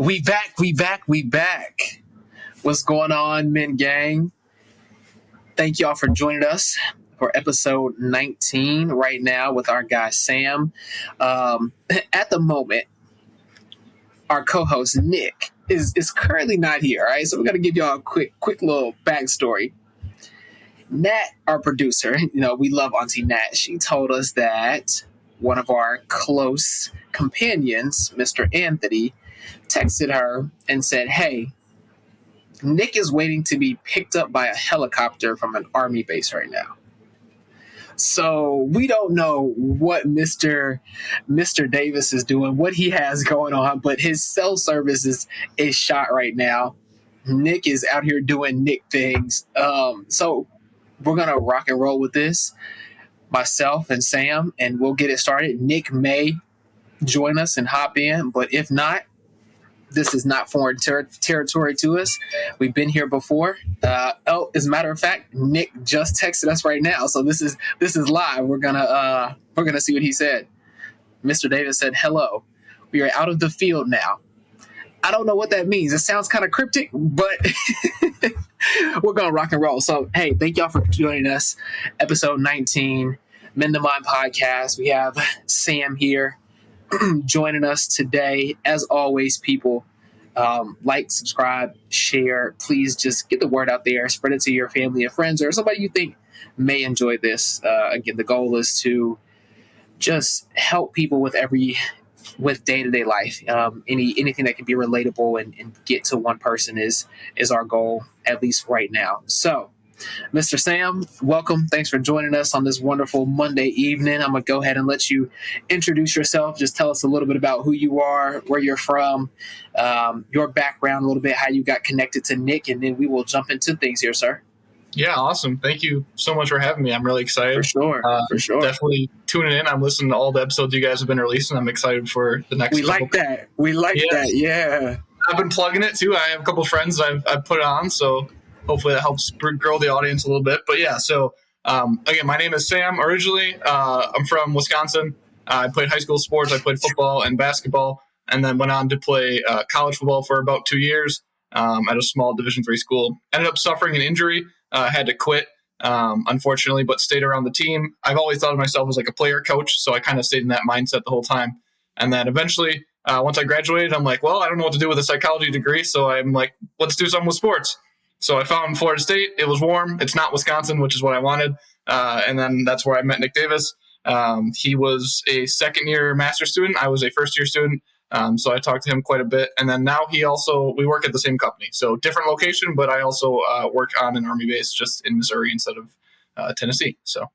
We back. What's going on, men gang? Thank y'all for joining us for episode 19 right now with our guy Sam. At the moment, our co-host Nick is currently not here, all right? So we're going to give y'all a quick little backstory. Nat, our producer, we love Auntie Nat. She told us that one of our close companions, Mr. Anthony, texted her and said, hey, Nick is waiting to be picked up by a helicopter from an army base right now. So we don't know what Mr. Davis is doing, what he has going on, but his cell service is shot right now. Nick is out here doing Nick things. So we're going to rock and roll with this, myself and Sam, and we'll get it started. Nick may join us and hop in, but if not, this is not foreign territory to us. We've been here before. As a matter of fact, Nick just texted us right now, so this is live. We're gonna see what he said. Mr. Davis said, "Hello, we are out of the field now." I don't know what that means. It sounds kind of cryptic, but we're gonna rock and roll. So, hey, thank y'all for joining us. Episode 19, Men to Mind podcast. We have Sam here joining us today. As always, people, like, subscribe, share. Please just get the word out there. Spread it to your family and friends or somebody you think may enjoy this. Again, the goal is to just help people with day-to-day life. Anything that can be relatable and get to one person is our goal, at least right now. So, Mr. Sam, welcome. Thanks for joining us on this wonderful Monday evening. I'm going to go ahead and let you introduce yourself. Just tell us a little bit about who you are, where you're from, your background a little bit, how you got connected to Nick, and then we will jump into things here, sir. Yeah, awesome. Thank you so much for having me. I'm really excited. For sure. Definitely tuning in. I'm listening to all the episodes you guys have been releasing. I'm excited for the next We like that. Yeah. I've been plugging it too. I have a couple friends I've put it on, so hopefully that helps grow the audience a little bit. But yeah, so again, my name is Sam. Originally, I'm from Wisconsin. I played high school sports. I played football and basketball, and then went on to play college football for about 2 years at a small Division III school. Ended up suffering an injury. Had to quit, unfortunately, but stayed around the team. I've always thought of myself as like a player coach, so I kind of stayed in that mindset the whole time. And then eventually, once I graduated, I'm like, well, I don't know what to do with a psychology degree, so I'm like, let's do something with sports. So I found Florida State. It was warm. It's not Wisconsin, which is what I wanted. And then that's where I met Nick Davis. He was a second-year master's student. I was a first-year student. So I talked to him quite a bit. And then now we work at the same company. So different location, but I also work on an Army base just in Missouri instead of Tennessee. So.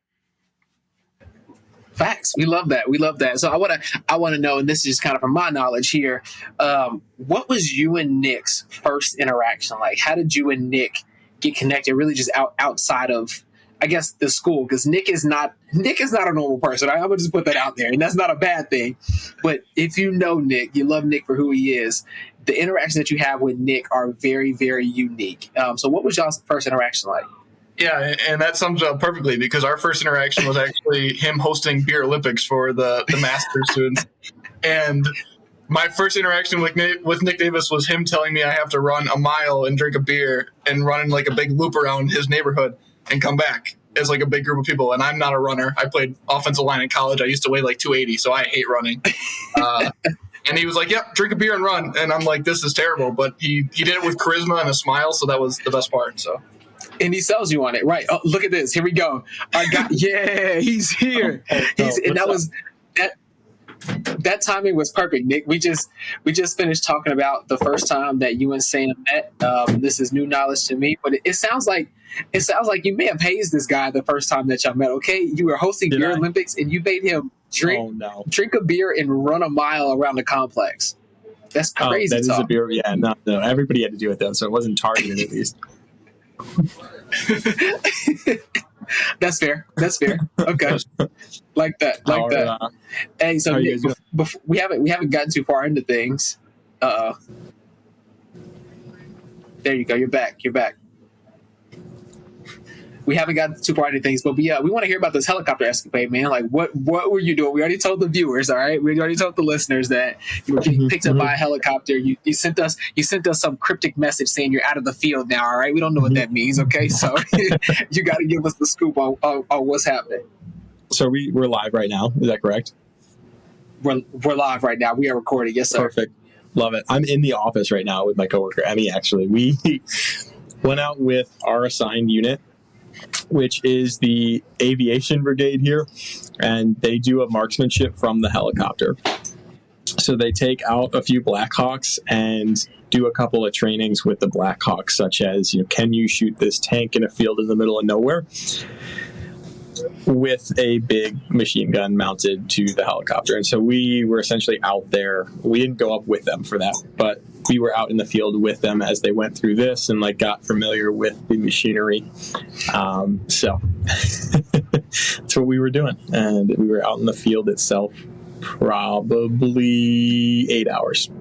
Facts. We love that. So I want to know, and this is just kind of from my knowledge here, what was you and Nick's first interaction like? How did you and Nick get connected? Really, just outside of, I guess, the school, because Nick is not a normal person. I'm gonna just put that out there, and that's not a bad thing. But if you know Nick, you love Nick for who he is. The interactions that you have with Nick are very, very unique. So, what was y'all's first interaction like? Yeah, and that sums up perfectly because our first interaction was actually him hosting Beer Olympics for the master's students. And my first interaction with Nick Davis was him telling me I have to run a mile and drink a beer and run like a big loop around his neighborhood and come back as like a big group of people. And I'm not a runner. I played offensive line in college. I used to weigh like 280, so I hate running. And he was like, yep, drink a beer and run. And I'm like, this is terrible. But he did it with charisma and a smile, so that was the best part. So. And he sells you on it, right? Oh, look at this. Here we go. He's here. That timing was perfect, Nick. We just finished talking about the first time that you and Sam met. This is new knowledge to me, but it sounds like you may have hazed this guy the first time that y'all met. Okay, you were hosting Beer Olympics and you made him drink a beer and run a mile around the complex. That's crazy. That is a beer. Yeah, no. Everybody had to do it though, so it wasn't targeted at least. That's fair. Okay, like that. Hey, so Nick, we haven't gotten too far into things. There you go. You're back. we haven't got too far into things, but yeah, we want to hear about this helicopter escapade, man. Like, what were you doing? We already told the viewers, all right. We already told the listeners that you were getting picked up by a helicopter. You sent us some cryptic message saying you're out of the field now, all right. We don't know what that means, okay? So you got to give us the scoop on what's happening. So we're live right now. Is that correct? We're live right now. We are recording. Yes, sir. Perfect. Love it. I'm in the office right now with my coworker, Emmy, actually. We went out with our assigned unit, which is the aviation brigade here, and they do a marksmanship from the helicopter. So they take out a few Blackhawks and do a couple of trainings with the Blackhawks, such as, can you shoot this tank in a field in the middle of nowhere with a big machine gun mounted to the helicopter. And so we were essentially out there. We didn't go up with them for that, but we were out in the field with them as they went through this and got familiar with the machinery. So that's what we were doing. And we were out in the field itself probably 8 hours.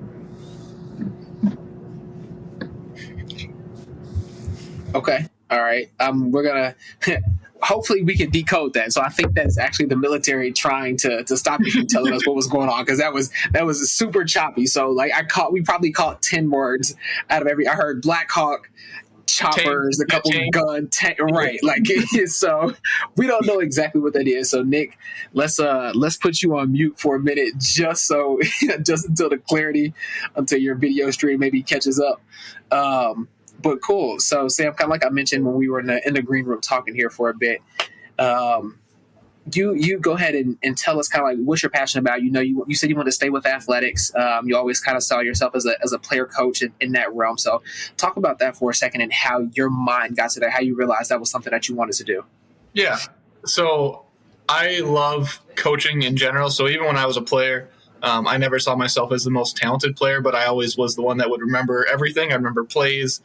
Okay. All right. We're going to... Hopefully we can decode that. So I think that's actually the military trying to stop you from telling us what was going on, because that was super choppy. So we probably caught 10 words out of every. I heard Black Hawk, choppers, a couple of gun, right? So we don't know exactly what that is. So Nick, let's put you on mute for a minute, just until your video stream maybe catches up. But cool. So Sam, kind of like I mentioned when we were in the green room talking here for a bit, you go ahead and tell us kind of what you're passionate about. You said you want to stay with athletics. You always kind of saw yourself as a player coach in that realm. So talk about that for a second and how your mind got to that, how you realized that was something that you wanted to do. Yeah. So I love coaching in general. So even when I was a player, I never saw myself as the most talented player, but I always was the one that would remember everything. I remember plays.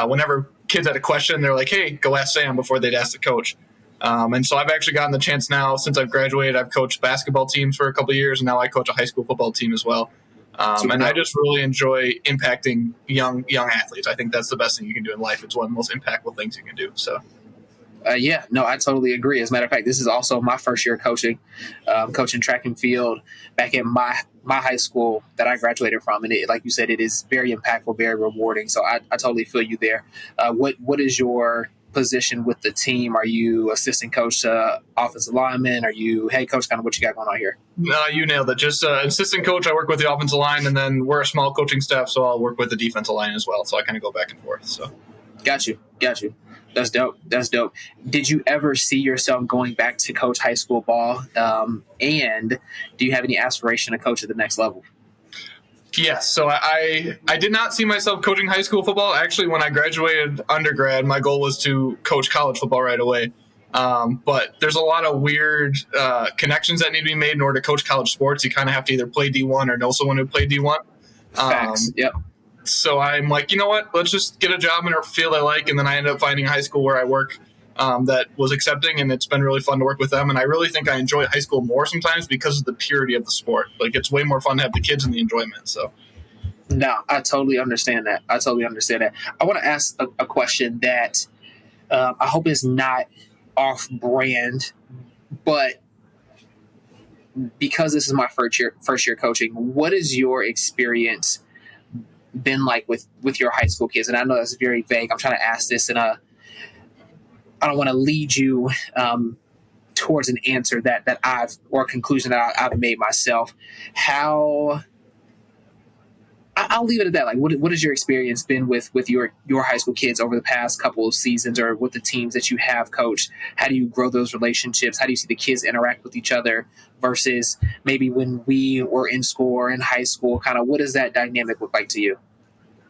Whenever kids had a question, they're like, hey, go ask Sam before they'd ask the coach. And so I've actually gotten the chance now, since I've graduated. I've coached basketball teams for a couple of years, and now I coach a high school football team as well. And I just really enjoy impacting young athletes. I think that's the best thing you can do in life. It's one of the most impactful things you can do. So. Yeah, no, I totally agree. As a matter of fact, this is also my first year coaching track and field back in my high school that I graduated from. And like you said, it is very impactful, very rewarding. So I totally feel you there. What is your position with the team? Are you assistant coach to offensive lineman? Are you head coach? Kind of what you got going on here? You nailed it. Just assistant coach. I work with the offensive line, and then we're a small coaching staff, so I'll work with the defensive line as well. So I kind of go back and forth. So. Got you. That's dope. Did you ever see yourself going back to coach high school ball? And do you have any aspiration to coach at the next level? Yes. So I did not see myself coaching high school football. Actually, when I graduated undergrad, my goal was to coach college football right away. But there's a lot of weird connections that need to be made in order to coach college sports. You kind of have to either play D1 or know someone who played D1. Facts. Yep. So I'm like, you know what? Let's just get a job in a field I like. And then I ended up finding a high school where I work that was accepting, and it's been really fun to work with them. And I really think I enjoy high school more sometimes because of the purity of the sport. It's way more fun to have the kids and the enjoyment. So. No, I totally understand that. I want to ask a question that I hope is not off brand, but because this is my first year coaching, what is your experience been like with your high school kids? And I know that's very vague. I'm trying to ask this I don't want to lead you towards an answer that or a conclusion that I've made myself. I'll leave it at that. What has your experience been with your high school kids over the past couple of seasons, or with the teams that you have coached? How do you grow those relationships? How do you see the kids interact with each other versus maybe when we were in school or in high school? Kind of what does that dynamic look like to you?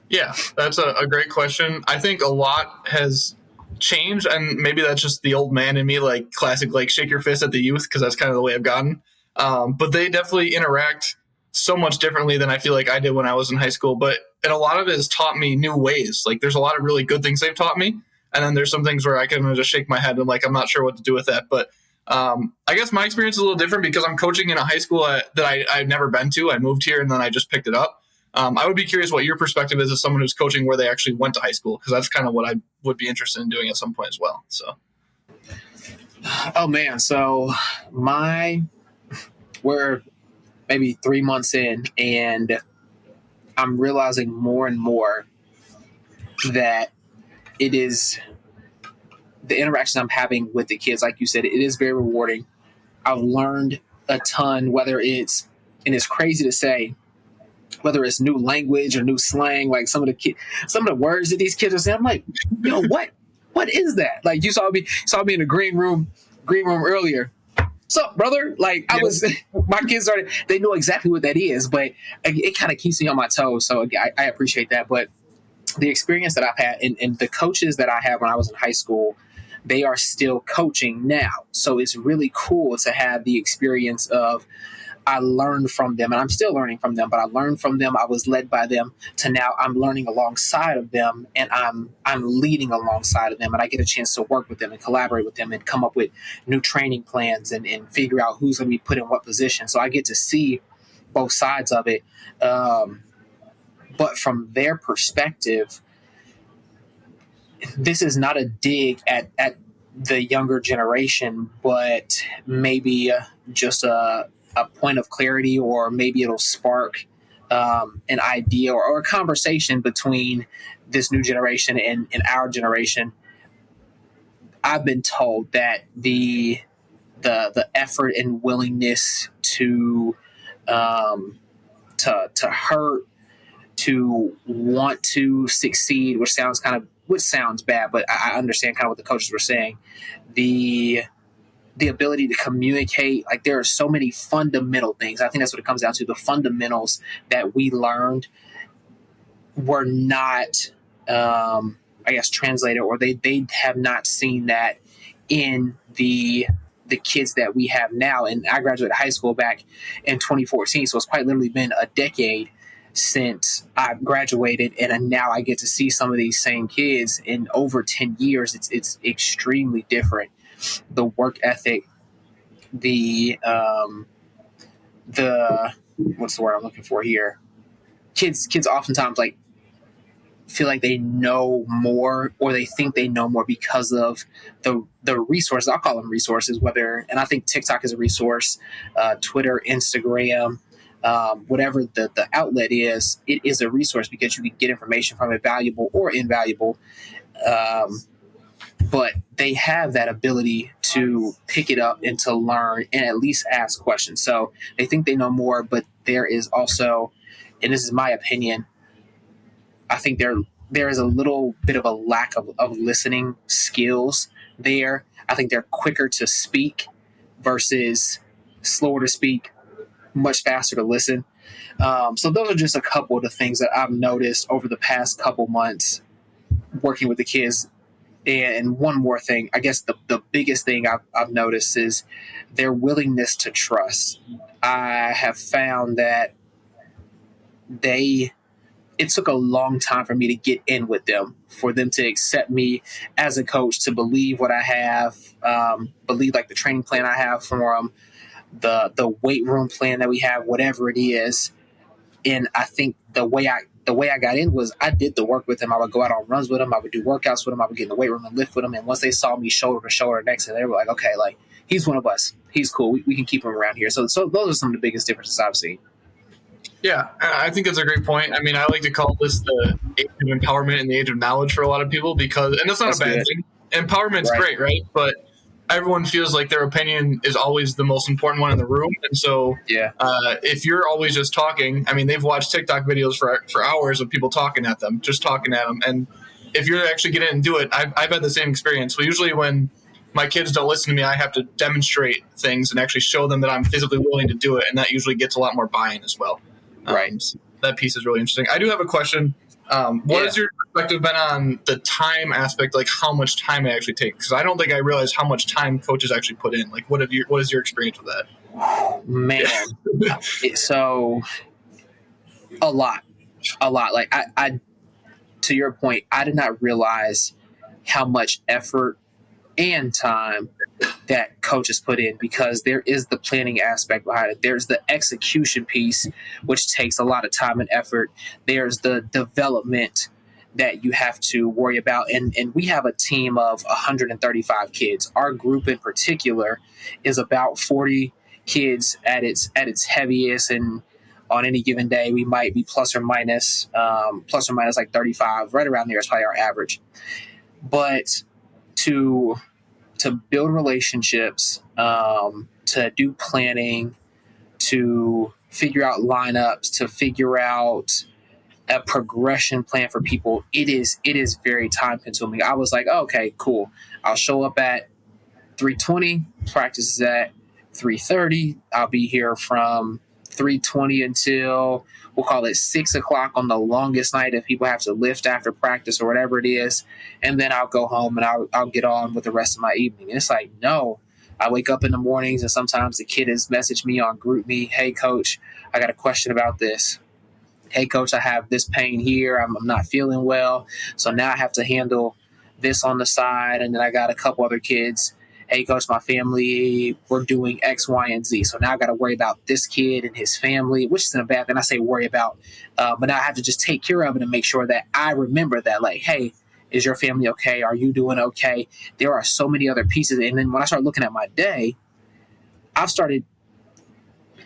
Yeah, that's a great question. I think a lot has changed, and maybe that's just the old man in me, classic, shake your fist at the youth, because that's kind of the way I've gotten. But they definitely interact so much differently than I feel like I did when I was in high school. And a lot of it has taught me new ways. There's a lot of really good things they've taught me. And then there's some things where I can just shake my head and I'm not sure what to do with that. But I guess my experience is a little different because I'm coaching in a high school that I've never been to. I moved here and then I just picked it up. I would be curious what your perspective is as someone who's coaching where they actually went to high school, because that's kind of what I would be interested in doing at some point as well. So. Oh man, so my we're maybe 3 months in, and I'm realizing more and more that it is the interaction I'm having with the kids. Like you said, it is very rewarding. I've learned a ton, whether it's, and it's crazy to say, whether it's new language or new slang, like some of the words that these kids are saying. I'm like, yo, what is that? Like you saw me in the green room earlier. What's up, brother? Like I Yeah. was, my kids started. They know exactly what that is, but it kind of keeps me on my toes. So I appreciate that. But the experience that I've had, and the coaches that I had when I was in high school, they are still coaching now. So it's really cool to have the experience of I learned from them, and I'm still learning from them, but I learned from them. I was led by them to now I'm learning alongside of them, and I'm leading alongside of them, and I get a chance to work with them and collaborate with them and come up with new training plans and figure out who's going to be put in what position. So I get to see both sides of it. But from their perspective, this is not a dig at the younger generation, but maybe just a point of clarity, or maybe it'll spark an idea or a conversation between this new generation and our generation. I've been told that the effort and willingness um, to hurt, to want to succeed, which sounds bad, but I understand kind of what the coaches were saying. The ability to communicate, like there are so many fundamental things. I think that's what it comes down to. The fundamentals that we learned were not, I guess, translated, or they have not seen that in the kids that we have now. And I graduated high school back in 2014, so it's quite literally been a decade since I graduated, and now I get to see some of these same kids in over 10 years. It's extremely different. The work ethic, the what's the word I'm looking for here? Kids oftentimes like feel like they know more, or they think they know more because of the resources. I'll call them resources. Whether, and I think TikTok is a resource, Twitter, Instagram, whatever the outlet is, it is a resource because you can get information from it, valuable or invaluable. But they have that ability to pick it up and to learn and at least ask questions. So they think they know more, but there is also, and this is my opinion, I think there is a little bit of a lack of listening skills there. I think they're quicker to speak versus slower to speak, much faster to listen. So those are just a couple of the things that I've noticed over the past couple months working with the kids. And one more thing, I guess the biggest thing I've noticed is their willingness to trust. I have found that it took a long time for me to get in with them, for them to accept me as a coach, to believe what I have, believe like the training plan I have for them, the weight room plan that we have, whatever it is. And I think the way I got in was I did the work with them. I would go out on runs with them. I would do workouts with them. I would get in the weight room and lift with them. And once they saw me shoulder to shoulder next to them, they were like, okay, like he's one of us. He's cool. We can keep him around here. So those are some of the biggest differences I've seen. Yeah, I think that's a great point. I mean, I like to call this the age of empowerment and the age of knowledge for a lot of people, because, and that's not That's a bad good. thing. Empowerment's Right. great, right? But everyone feels like their opinion is always the most important one in the room. And so Yeah. if you're always just talking, I mean, they've watched TikTok videos for hours of people talking at them, just talking at them. And if you're actually get in and do it, I've had the same experience. So usually when my kids don't listen to me, I have to demonstrate things and actually show them that I'm physically willing to do it. And that usually gets a lot more buy-in as well. Right. So that piece is really interesting. I do have a question. What has your perspective been on the time aspect, like how much time it actually takes? Because I don't think I realized how much time coaches actually put in. Like, what is your experience with that? Man. So a lot. Like I to your point, I did not realize how much effort and time that coaches put in, because there is the planning aspect behind it. There's the execution piece, which takes a lot of time and effort. There's the development that you have to worry about. And we have a team of 135 kids. Our group in particular is about 40 kids at its heaviest, and on any given day we might be plus or minus like 35, right around there is probably our average. But to build relationships, to do planning, to figure out lineups, to figure out a progression plan for people, it is very time consuming. I was like, oh, okay, cool. I'll show up at 3:20, practice is at 3:30. I'll be here from 3:20 until, we'll call it 6 o'clock on the longest night if people have to lift after practice or whatever it is. And then I'll go home and I'll get on with the rest of my evening. And it's like, no. I wake up in the mornings and sometimes the kid has messaged me on GroupMe, hey, coach, I got a question about this. Hey, coach, I have this pain here. I'm not feeling well. So now I have to handle this on the side. And then I got a couple other kids. Hey, coach, my family, we're doing X, Y, and Z. So now I got to worry about this kid and his family, which isn't a bad thing. I say worry about, but now I have to just take care of it and make sure that I remember that, like, hey, is your family okay? Are you doing okay? There are so many other pieces. And then when I start looking at my day, I've started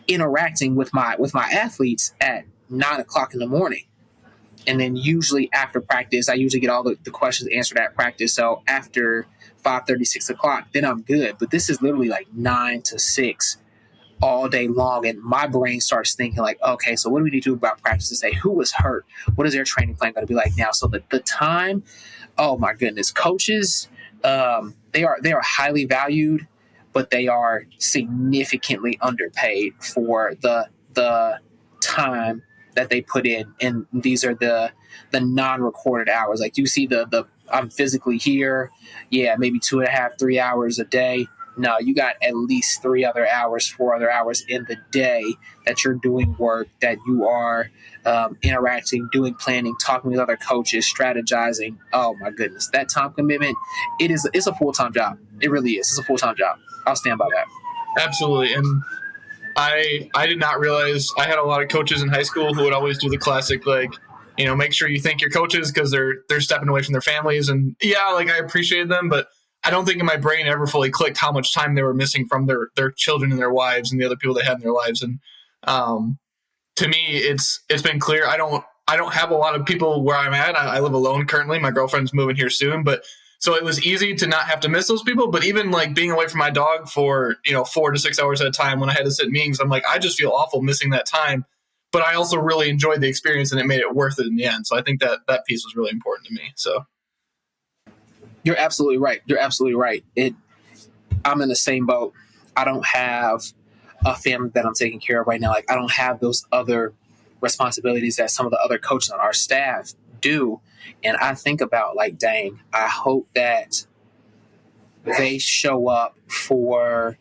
interacting with my athletes at 9 o'clock in the morning. And then usually after practice, I usually get all the questions answered at practice. So after 5:30, 6 o'clock, then I'm good. But this is literally like 9 to 6 all day long. And my brain starts thinking like, okay, so what do we need to do about practice to say who was hurt? What is their training plan going to be like now? So the time, oh my goodness, coaches, they are highly valued, but they are significantly underpaid for the time that they put in. And these are the non-recorded hours. Like you see the I'm physically here, yeah, maybe 2.5, 3 hours a day. No, you got at least 4 other hours in the day that you're doing work, that you are interacting, doing planning, talking with other coaches, strategizing. Oh my goodness, that time commitment, it's a full-time job. It really is. It's a full-time job. I'll stand by that. Absolutely. And I did not realize I had a lot of coaches in high school who would always do the classic, like, make sure you thank your coaches because they're stepping away from their families. And yeah, like I appreciated them, but I don't think in my brain ever fully clicked how much time they were missing from their children and their wives and the other people they had in their lives. And to me, it's been clear. I don't have a lot of people where I'm at. I live alone currently. My girlfriend's moving here soon, but so it was easy to not have to miss those people. But even like being away from my dog for 4 to 6 hours at a time when I had to sit in meetings, I'm like, I just feel awful missing that time. But I also really enjoyed the experience and it made it worth it in the end. So I think that piece was really important to me. So you're absolutely right. I'm in the same boat. I don't have a family that I'm taking care of right now. Like I don't have those other responsibilities that some of the other coaches on our staff do. And I think about like, dang, I hope that they show up for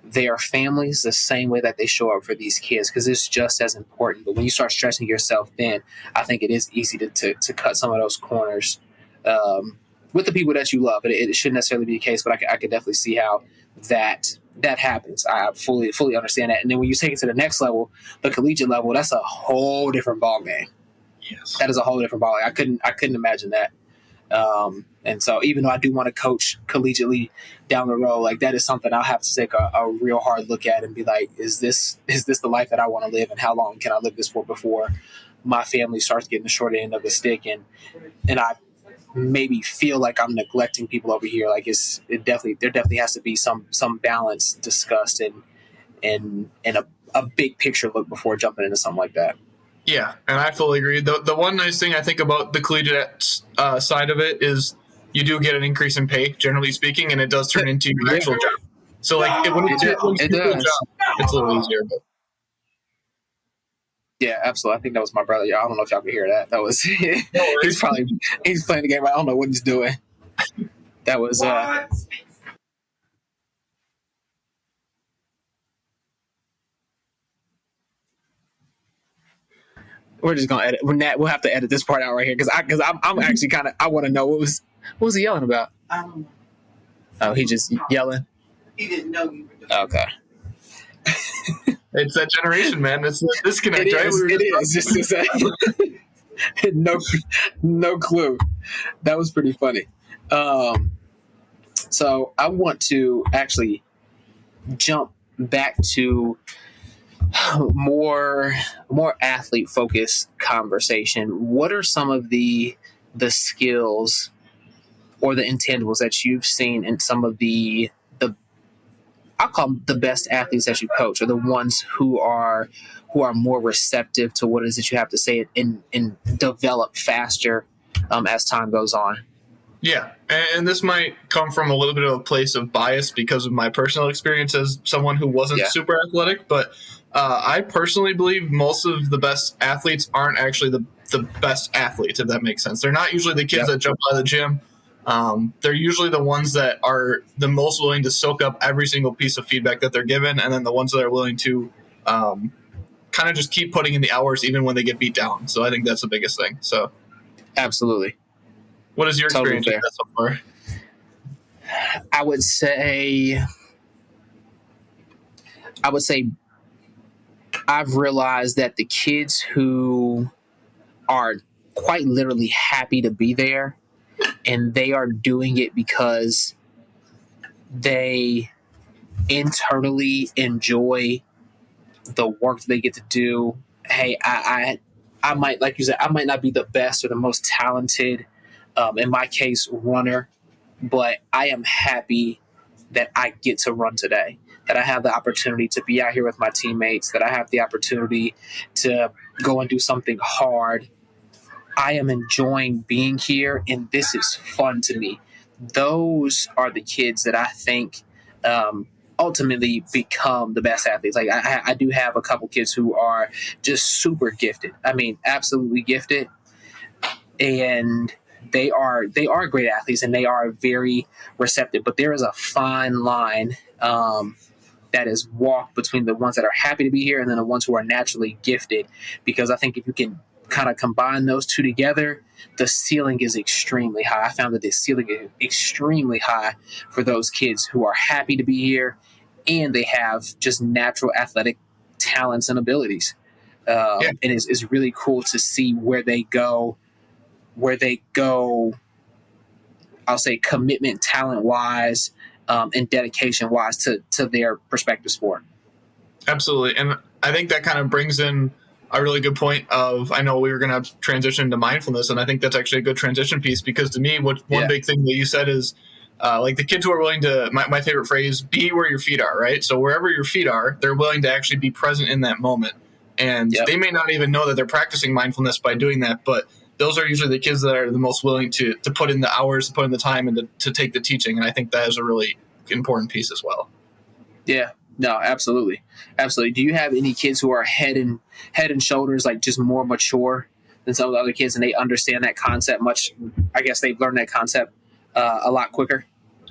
their families the same way that they show up for these kids, because it's just as important. But when you start stressing yourself thin, I think it is easy to cut some of those corners with the people that you love. It shouldn't necessarily be the case, but I could definitely see how that happens. I fully understand that. And then when you take it to the next level, the collegiate level, that's a whole different ballgame. Yes, that is a whole different ballgame. I couldn't imagine that. And so even though I do want to coach collegiately down the road, like that is something I'll have to take a real hard look at and be like, is this the life that I want to live, and how long can I live this for before my family starts getting the short end of the stick, and I maybe feel like I'm neglecting people over here. Like there definitely has to be some balance discussed and a big picture look before jumping into something like that. Yeah, and I fully agree. The one nice thing I think about the collegiate side of it is you do get an increase in pay, generally speaking, and it does turn into your actual job. So like when it's your job, it's a little easier. But yeah, absolutely. I think that was my brother. I don't know if y'all can hear that. That was he's playing the game. I don't know what he's doing. That was we're just gonna edit. We'll have to edit this part out right here because I'm actually I want to know what was he yelling about? Oh, he just yelling. He didn't know you were doing. Okay. It's that generation, man. It's a disconnect, it right? Is. It is. Just to say. no, no clue. That was pretty funny. So I want to actually jump back to more athlete focused conversation. What are some of the skills or the intangibles that you've seen in some of the I'll call them the best athletes that you coach, or the ones who are more receptive to what it is that you have to say and develop faster as time goes on? Yeah, and this might come from a little bit of a place of bias because of my personal experience as someone who wasn't super athletic, but I personally believe most of the best athletes aren't actually the best athletes, if that makes sense. They're not usually the kids that jump out of the gym. They're usually the ones that are the most willing to soak up every single piece of feedback that they're given, and then the ones that are willing to kind of just keep putting in the hours even when they get beat down. So I think that's the biggest thing. So absolutely. What is your experience with that so far? I would say I've realized that the kids who are quite literally happy to be there, and they are doing it because they internally enjoy the work that they get to do. Hey, I might, like you said, I might not be the best or the most talented, in my case, runner, but I am happy that I get to run today, that I have the opportunity to be out here with my teammates, that I have the opportunity to go and do something hard. I am enjoying being here, and this is fun to me. Those are the kids that I think ultimately become the best athletes. Like I do have a couple kids who are just super gifted. I mean, absolutely gifted, and they are great athletes, and they are very receptive. But there is a fine line that is walked between the ones that are happy to be here and then the ones who are naturally gifted. Because I think if you can kind of combine those two together, the ceiling is extremely high. I found that the ceiling is extremely high for those kids who are happy to be here and they have just natural athletic talents and abilities. And it's really cool to see where they go, I'll say commitment, talent wise, and dedication wise to their respective sport. Absolutely. And I think that kind of brings in a really good point of, I know we were going to transition to mindfulness, and I think that's actually a good transition piece, because to me, one big thing that you said is like the kids who are willing to, my favorite phrase, be where your feet are, right? So wherever your feet are, they're willing to actually be present in that moment. And they may not even know that they're practicing mindfulness by doing that, but those are usually the kids that are the most willing to put in the hours, to put in the time, and to take the teaching. And I think that is a really important piece as well. Yeah, no, absolutely. Absolutely. Do you have any kids who are head and shoulders, like just more mature than some of the other kids, and they understand that concept much? I guess they've learned that concept a lot quicker.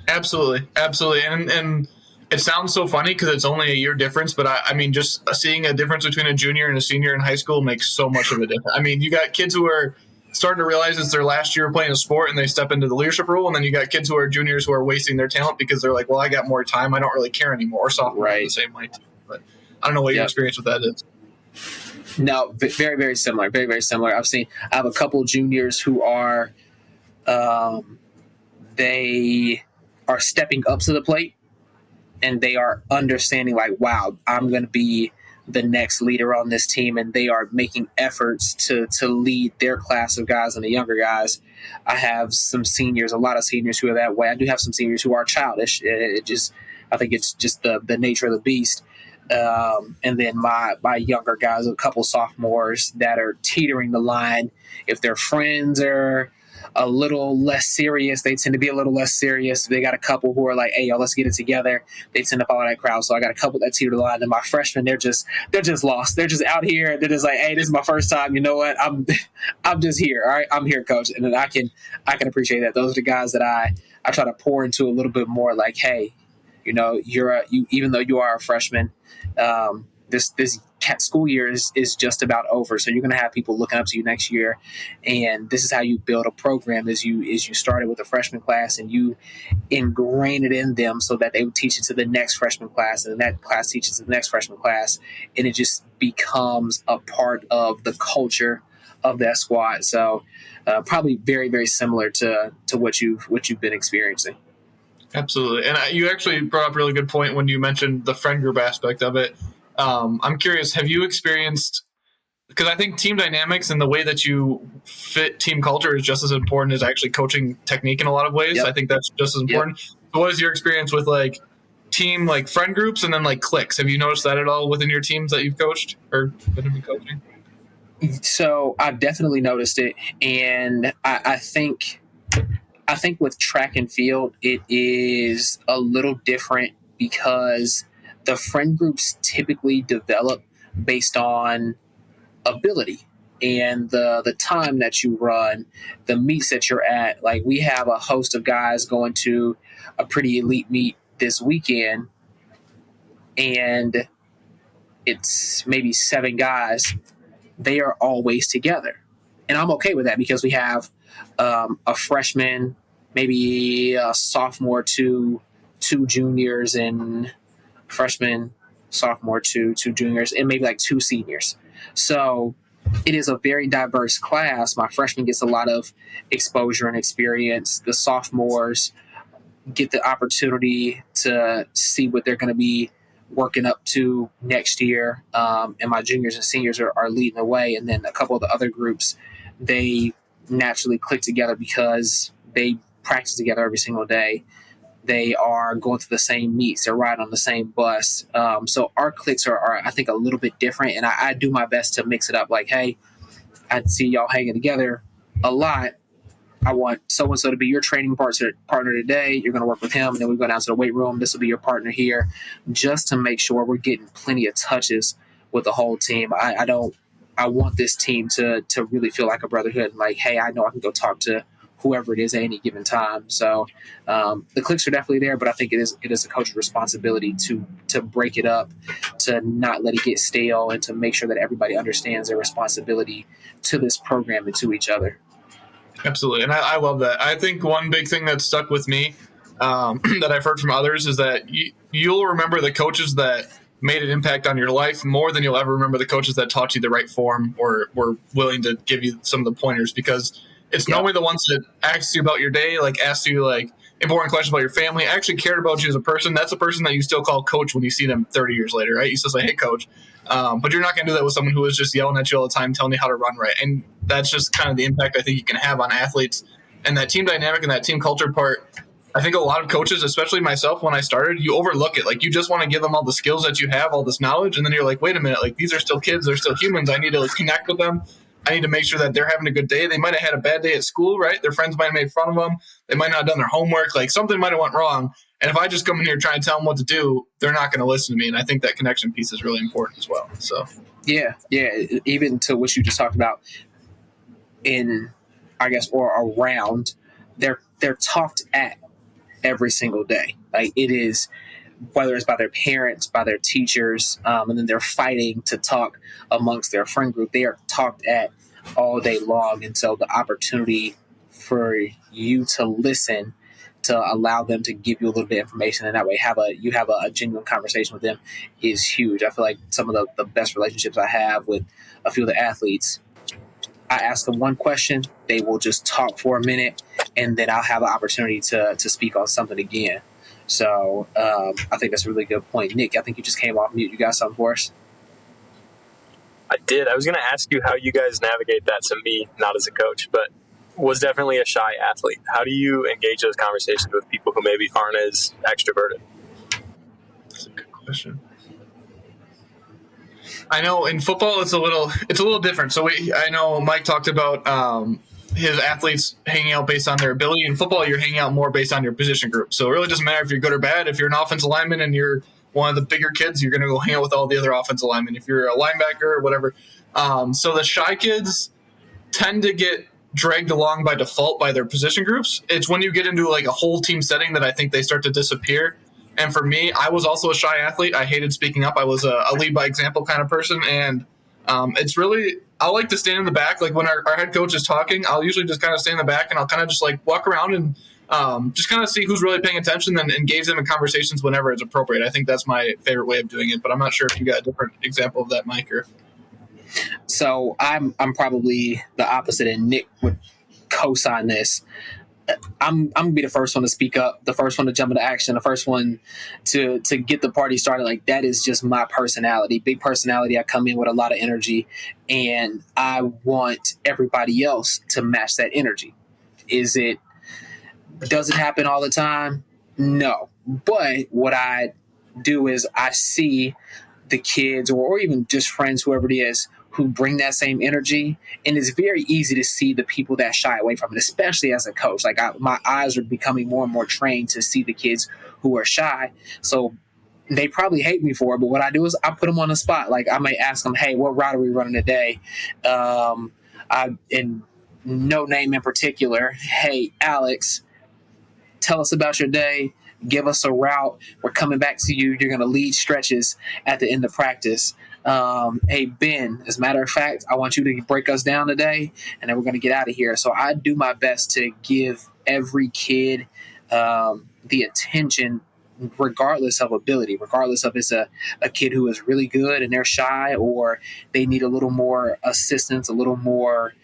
Absolutely. And it sounds so funny because it's only a year difference, but I mean, just seeing a difference between a junior and a senior in high school makes so much of a difference. I mean, you got kids who are starting to realize it's their last year playing a sport and they step into the leadership role, and then you got kids who are juniors who are wasting their talent because they're like, well, I got more time, I don't really care anymore. Or sophomore the same way. But I don't know what your experience with that is. No, very, very similar. Very, very similar. I have a couple juniors who are they are stepping up to the plate, and they are understanding, like, wow, I'm going to be the next leader on this team, and they are making efforts to lead their class of guys and the younger guys. I have some seniors, a lot of seniors who are that way. I do have some seniors who are childish. I think it's just the nature of the beast. And then my younger guys, a couple sophomores that are teetering the line. If their friends are a little less serious, they tend to be a little less serious. They got a couple who are like, hey, yo, let's get it together. They tend to follow that crowd. So I got a couple that teeter the line. And my freshmen, they're just lost. They're just out here. They're just like, hey, this is my first time. You know what? I'm just here. All right, I'm here, coach. And then I can appreciate that. Those are the guys that I try to pour into a little bit more. Like, hey, you know, you even though you are a freshman, this school year is just about over. So you're going to have people looking up to you next year, and this is how you build a program. Is you started with a freshman class and you ingrain it in them so that they would teach it to the next freshman class, and that class teaches the next freshman class, and it just becomes a part of the culture of that squad. So probably very, very similar to what you've been experiencing. Absolutely. And you actually brought up a really good point when you mentioned the friend group aspect of it. I'm curious, have you experienced, because I think team dynamics and the way that you fit team culture is just as important as actually coaching technique in a lot of ways. Yep. I think that's just as important. Yep. So what is your experience with like team, like friend groups and then like cliques? Have you noticed that at all within your teams that you've coached or been coaching? So I've definitely noticed it. And I think with track and field, it is a little different because the friend groups typically develop based on ability and the time that you run, the meets that you're at. Like we have a host of guys going to a pretty elite meet this weekend, and it's maybe 7 guys. They are always together. And I'm okay with that because we have a freshman, maybe a sophomore, two juniors, and freshman, sophomore, two juniors, and maybe like 2 seniors. So it is a very diverse class. My freshman gets a lot of exposure and experience. The sophomores get the opportunity to see what they're going to be working up to next year. And my juniors and seniors are leading the way. And then a couple of the other groups, they naturally click together because they practice together every single day. They are going to the same meets. They're riding on the same bus. So our cliques are, I think, a little bit different. And I do my best to mix it up. Like, hey, I see y'all hanging together a lot. I want so-and-so to be your training partner today. You're going to work with him. And then we go down to the weight room. This will be your partner here, just to make sure we're getting plenty of touches with the whole team. I want this team to really feel like a brotherhood. Like, hey, I know I can go talk to whoever it is at any given time. So the cliques are definitely there, but I think it is a coach's responsibility to break it up, to not let it get stale, and to make sure that everybody understands their responsibility to this program and to each other. Absolutely. And I love that. I think one big thing that stuck with me that I've heard from others is that you'll remember the coaches that made an impact on your life more than you'll ever remember the coaches that taught you the right form or were willing to give you some of the pointers, because it's normally the ones that asked you about your day, like asked you like important questions about your family, actually cared about you as a person. That's a person that you still call coach when you see them 30 years later, right? You still say, hey, coach. But you're not going to do that with someone who is just yelling at you all the time, telling you how to run right. And that's just kind of the impact I think you can have on athletes. And that team dynamic and that team culture part, I think a lot of coaches, especially myself when I started, you overlook it. Like you just want to give them all the skills that you have, all this knowledge. And then you're like, wait a minute, like these are still kids. They're still humans. I need to connect with them. I need to make sure that they're having a good day. They might have had a bad day at school, right? Their friends might have made fun of them. They might not have done their homework. Like something might have went wrong. And if I just come in here trying to tell them what to do, they're not going to listen to me. And I think that connection piece is really important as well. So, yeah. Even to what you just talked about in, I guess, or around, they're talked at every single day. Like it is, whether it's by their parents, by their teachers, and then they're fighting to talk amongst their friend group. They are talked at all day long. And so the opportunity for you to listen, to allow them to give you a little bit of information, and that way you have a genuine conversation with them is huge. I feel like some of the best relationships I have with a few of the athletes, I ask them one question, they will just talk for a minute, and then I'll have an opportunity to speak on something again. So I think that's a really good point. Nick, I think you just came off mute. You got something for us? I did. I was going to ask you how you guys navigate that. To me, not as a coach, but was definitely a shy athlete. How do you engage those conversations with people who maybe aren't as extroverted? That's a good question. I know in football it's a little different. So I know Mike talked about his athletes hanging out based on their ability. In football, you're hanging out more based on your position group. So it really doesn't matter if you're good or bad. If you're an offensive lineman and you're one of the bigger kids, you're going to go hang out with all the other offensive linemen. If you're a linebacker or whatever. So the shy kids tend to get dragged along by default by their position groups. It's when you get into like a whole team setting that I think they start to disappear. And for me, I was also a shy athlete. I hated speaking up. I was a lead by example kind of person. And it's really, I like to stand in the back. Like when our head coach is talking, I'll usually just kind of stay in the back and I'll kind of just like walk around and just kind of see who's really paying attention and engage them in conversations whenever it's appropriate. I think that's my favorite way of doing it, but I'm not sure if you got a different example of that, Mike. Or So I'm probably the opposite, and Nick would co-sign this. I'm gonna be the first one to speak up, the first one to jump into action, the first one to get the party started. Like, that is just my personality, big personality. I come in with a lot of energy, and I want everybody else to match that energy. Does it happen all the time? No. But what I do is I see the kids, or even just friends, whoever it is, who bring that same energy. And it's very easy to see the people that shy away from it, especially as a coach. Like, my eyes are becoming more and more trained to see the kids who are shy. So they probably hate me for it, but what I do is I put them on the spot. Like, I might ask them, hey, what route are we running today? In no name in particular, hey, Alex, tell us about your day. Give us a route. We're coming back to you. You're going to lead stretches at the end of practice. Hey, Ben, as a matter of fact, I want you to break us down today, and then we're going to get out of here. So I do my best to give every kid the attention, regardless of ability, regardless of it's a kid who is really good and they're shy, or they need a little more assistance, a little more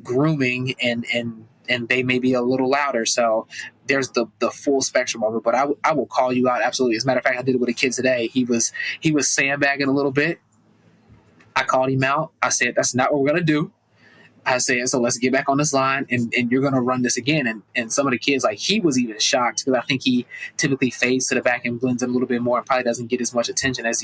grooming, and they may be a little louder. So there's the full spectrum of it. But I will call you out, absolutely. As a matter of fact, I did it with a kid today. He was sandbagging a little bit. I called him out. I said, that's not what we're going to do. I said, so let's get back on this line, and you're going to run this again. And some of the kids, like, he was even shocked, because I think he typically fades to the back and blends in a little bit more and probably doesn't get as much attention as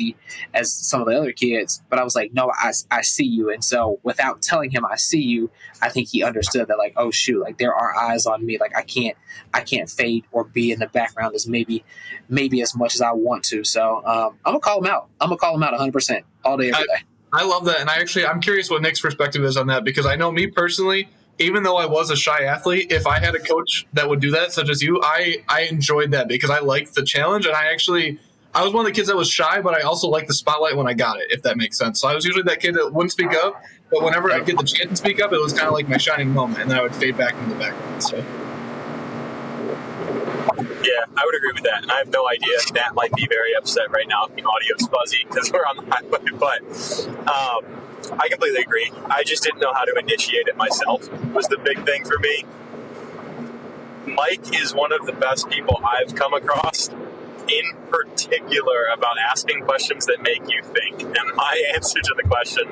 some of the other kids. But I was like, no, I see you. And so without telling him I see you, I think he understood that, like, oh shoot, like, there are eyes on me. Like, I can't fade or be in the background as maybe as much as I want to. So I'm gonna call him out. 100% all day, every day. I love that. And I'm curious what Nick's perspective is on that, because I know me personally, even though I was a shy athlete, if I had a coach that would do that, such as you, I enjoyed that, because I liked the challenge. And I was one of the kids that was shy, but I also liked the spotlight when I got it, if that makes sense. So I was usually that kid that wouldn't speak up, but whenever I'd get the chance to speak up, it was kind of like my shining moment, and then I would fade back into the background. So. Yeah, I would agree with that. And I have no idea. Nat might be very upset right now if the audio's fuzzy because we're on the highway. But I completely agree. I just didn't know how to initiate it myself, was the big thing for me. Mike is one of the best people I've come across, in particular about asking questions that make you think. And my answer to the question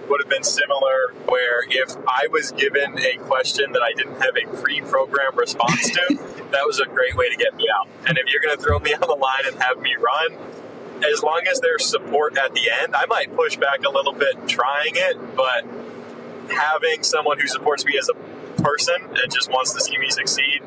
would have been similar, where if I was given a question that I didn't have a pre-programmed response to, that was a great way to get me out. And if you're going to throw me on the line and have me run, as long as there's support at the end, I might push back a little bit trying it, but having someone who supports me as a person and just wants to see me succeed,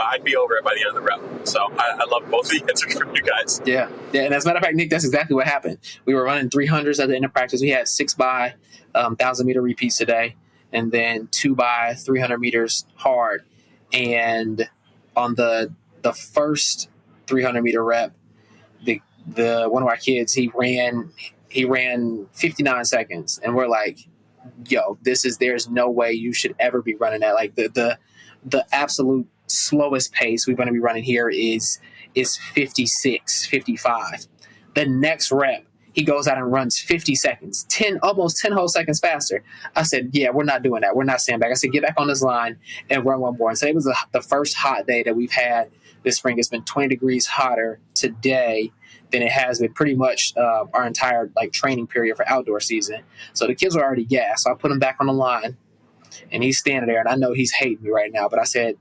I'd be over it by the end of the rep. So I love both the answers from you guys. Yeah. And as a matter of fact, Nick, that's exactly what happened. We were running 300s at the end of practice. We had 6 by 1,000-meter repeats today, and then 2 by 300 meters hard. And on the first 300-meter rep, the one of our kids, he ran 59 seconds, and we're like, yo, there's no way you should ever be running that. Like, the absolute slowest pace we're going to be running here is 56, 55. The next rep, he goes out and runs 50 seconds, almost 10 whole seconds faster. I said, yeah, we're not doing that. We're not sandbagging. I said, get back on this line and run one more. And so it was the first hot day that we've had this spring. It's been 20 degrees hotter today than it has been pretty much our entire training period for outdoor season. So the kids are already gassed. So I put him back on the line, and he's standing there, and I know he's hating me right now, but I said,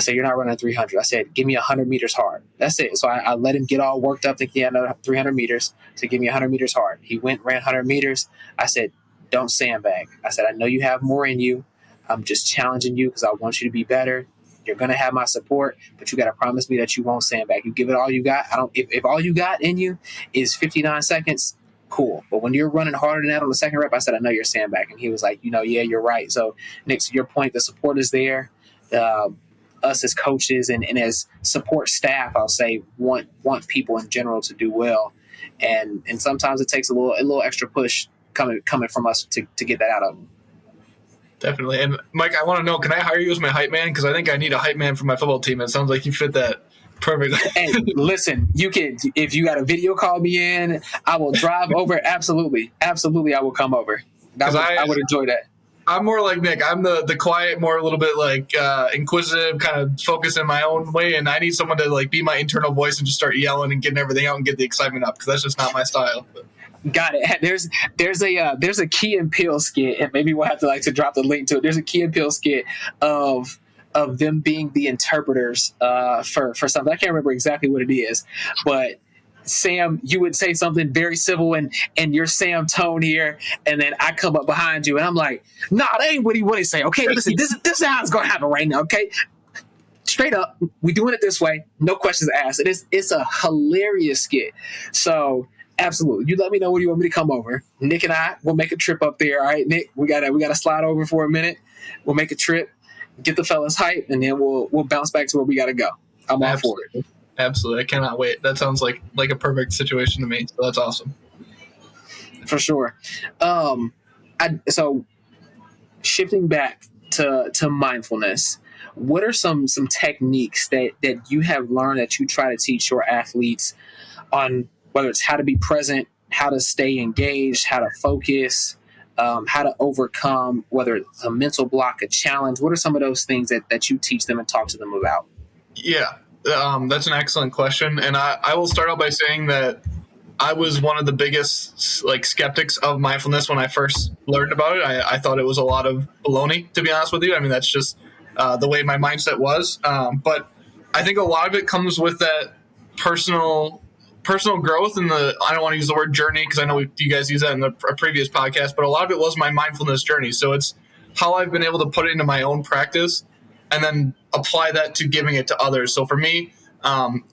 you're not running 300. I said, give me 100 meters hard. That's it. So I let him get all worked up, thinking he had another 300 meters. So give me 100 meters hard. He ran 100 meters. I said, don't sandbag. I said, I know you have more in you. I'm just challenging you because I want you to be better. You're going to have my support, but you got to promise me that you won't sandbag. You give it all you got. If all you got in you is 59 seconds, cool. But when you're running harder than that on the second rep, I said, I know you're sandbagging. He was like, yeah, you're right. So, Nick, to your point, the support is there. Us as coaches and as support staff, I'll say, want people in general to do well. And sometimes it takes a little extra push coming from us to get that out of them. Definitely. And Mike, I want to know, can I hire you as my hype man? Because I think I need a hype man for my football team. It sounds like you fit that Perfect. Hey, listen, you can, if you got a video call me in, I will drive over. Absolutely. Absolutely. I will come over. I would enjoy that. I'm more like Nick. I'm the quiet, more a little bit like inquisitive, kind of focused in my own way, and I need someone to like be my internal voice and just start yelling and getting everything out and get the excitement up, because that's just not my style. Got it. There's a Key and Peele skit, and maybe we'll have to drop the link to it. There's a Key and Peele skit of them being the interpreters for something. I can't remember exactly what it is, but Sam, you would say something very civil and your Sam tone here, and then I come up behind you and I'm like, nah, that ain't what he say. Okay, listen, this is how it's gonna happen right now. Okay, straight up, we doing it this way, no questions asked. It's a hilarious skit. So absolutely, you let me know when you want me to come over. Nick and I will make a trip up there. All right, Nick, we gotta slide over for a minute. We'll make a trip, get the fellas hyped, and then we'll bounce back to where we gotta go. I'm all for it. Absolutely. I cannot wait. That sounds like a perfect situation to me. So that's awesome. For sure. So shifting back to mindfulness, what are some techniques that you have learned that you try to teach your athletes on, whether it's how to be present, how to stay engaged, how to focus, how to overcome, whether it's a mental block, a challenge? What are some of those things that you teach them and talk to them about? Yeah. That's an excellent question, and I will start out by saying that I was one of the biggest skeptics of mindfulness when I first learned about it. I thought it was a lot of baloney, to be honest with you. I mean, that's just the way my mindset was. But I think a lot of it comes with that personal growth, and I don't want to use the word journey because I know you guys use that in a previous podcast, but a lot of it was my mindfulness journey. So it's how I've been able to put it into my own practice and then apply that to giving it to others. So for me,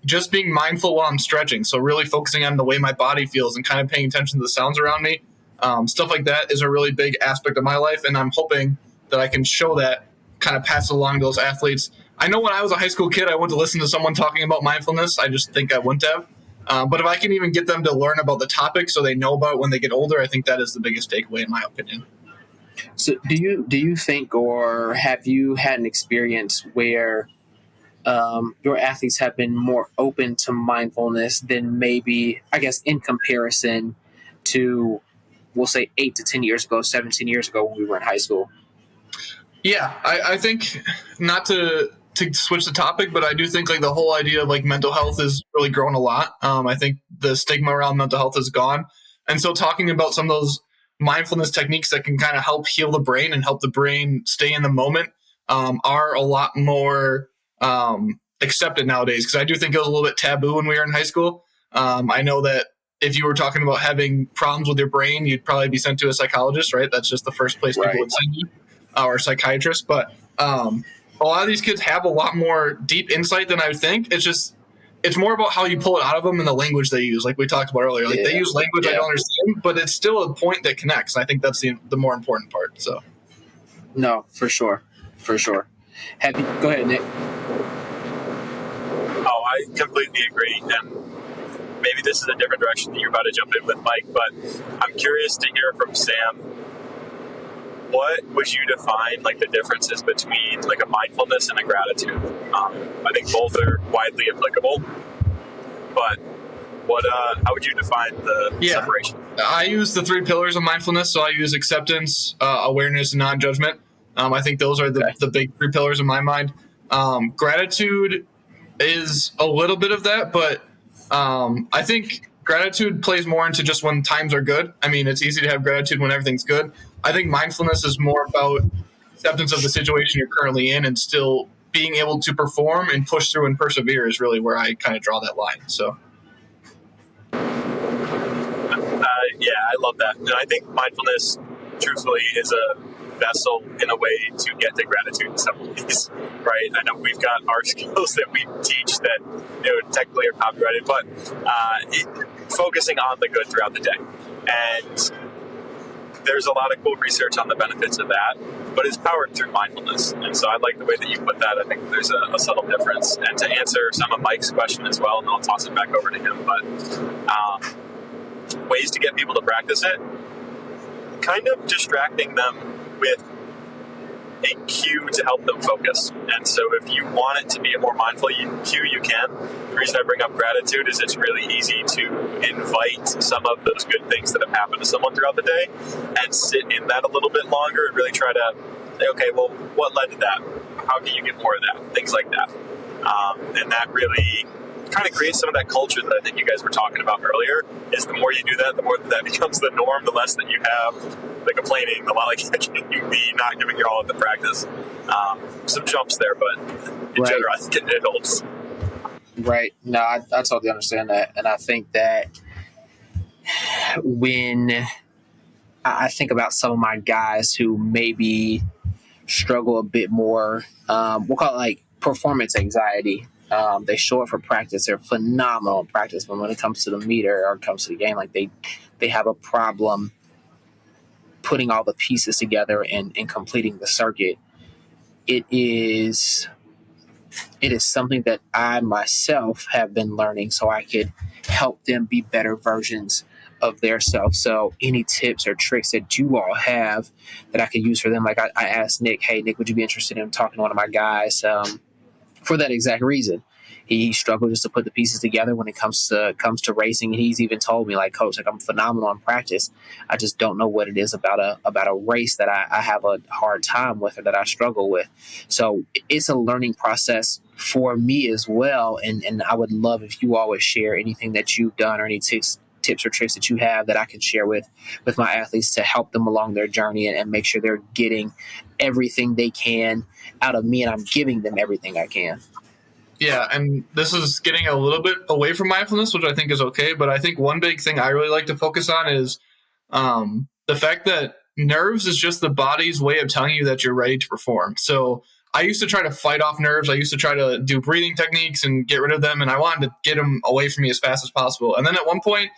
just being mindful while I'm stretching. So really focusing on the way my body feels and kind of paying attention to the sounds around me. Stuff like that is a really big aspect of my life. And I'm hoping that I can show that, kind of pass it along to those athletes. I know when I was a high school kid, I wouldn't to listen to someone talking about mindfulness. I just think I wouldn't have. But if I can even get them to learn about the topic so they know about it when they get older, I think that is the biggest takeaway in my opinion. So do you think, or have you had an experience where your athletes have been more open to mindfulness than maybe, I guess, in comparison to, we'll say 8 to 10 years ago, 17 years ago when we were in high school? Yeah, I think, not to switch the topic, but I do think the whole idea of mental health has really grown a lot. I think the stigma around mental health is gone. And so talking about some of those mindfulness techniques that can kind of help heal the brain and help the brain stay in the moment are a lot more accepted nowadays, because I do think it was a little bit taboo when we were in high school. I know that if you were talking about having problems with your brain, you'd probably be sent to a psychologist, right? That's just the first place people would send you, or a psychiatrist. But a lot of these kids have a lot more deep insight than I would think. It's more about how you pull it out of them and the language they use, like we talked about earlier. They use language I don't understand, but it's still a point that connects. I think that's the more important part. So, no, for sure. Go ahead, Nick. Oh, I completely agree. And maybe this is a different direction that you're about to jump in with, Mike, but I'm curious to hear from Sam. What would you define the differences between a mindfulness and a gratitude? I think both are widely applicable, but how would you define the separation? I use the 3 pillars of mindfulness. So I use acceptance, awareness, and non-judgment. I think those are the big 3 pillars in my mind. Gratitude is a little bit of that, but I think gratitude plays more into just when times are good. I mean, it's easy to have gratitude when everything's good. I think mindfulness is more about acceptance of the situation you're currently in and still being able to perform and push through and persevere is really where I kind of draw that line. So, I love that. And I think mindfulness, truthfully, is a vessel in a way to get to gratitude in some ways, right? I know we've got our skills that we teach that technically are copyrighted, but focusing on the good throughout the day. And there's a lot of cool research on the benefits of that, but it's powered through mindfulness. And so I like the way that you put that. I think there's a subtle difference. And to answer some of Mike's question as well, and I'll toss it back over to him, but ways to get people to practice it, kind of distracting them with a cue to help them focus. And so if you want it to be a more mindful cue, you can. The reason I bring up gratitude is it's really easy to invite some of those good things that have happened to someone throughout the day and sit in that a little bit longer and really try to say, okay, well, what led to that? How can you get more of that? Things like that. And that really kind of creates some of that culture that I think you guys were talking about earlier, is the more you do that, the more that becomes the norm, the less that you have the complaining, the lot the not giving your all at the practice. Some jumps there, but in general, I think it helps. Right. No, I totally understand that. And I think that when I think about some of my guys who maybe struggle a bit more, we'll call it like performance anxiety. They show up for practice. They're phenomenal in practice, but when it comes to the meter or it comes to the game, like they have a problem putting all the pieces together and completing the circuit. It is something that I myself have been learning so I could help them be better versions of their self. So any tips or tricks that you all have that I could use for them, like I asked Nick, hey, Nick, would you be interested in talking to one of my guys for that exact reason? He struggled just to put the pieces together when it comes to racing. And he's even told me, like, coach, like, I'm phenomenal in practice. I just don't know what it is about a race that I have a hard time with or that I struggle with. So it's a learning process for me as well. And I would love if you all would share anything that you've done or any tips or tricks that you have that I can share with my athletes to help them along their journey and make sure they're getting everything they can out of me and I'm giving them everything I can. Yeah, and this is getting a little bit away from mindfulness, which I think is okay. But I think one big thing I really like to focus on is the fact that nerves is just the body's way of telling you that you're ready to perform. So I used to try to fight off nerves. I used to try to do breathing techniques and get rid of them, and I wanted to get them away from me as fast as possible. And then at one point,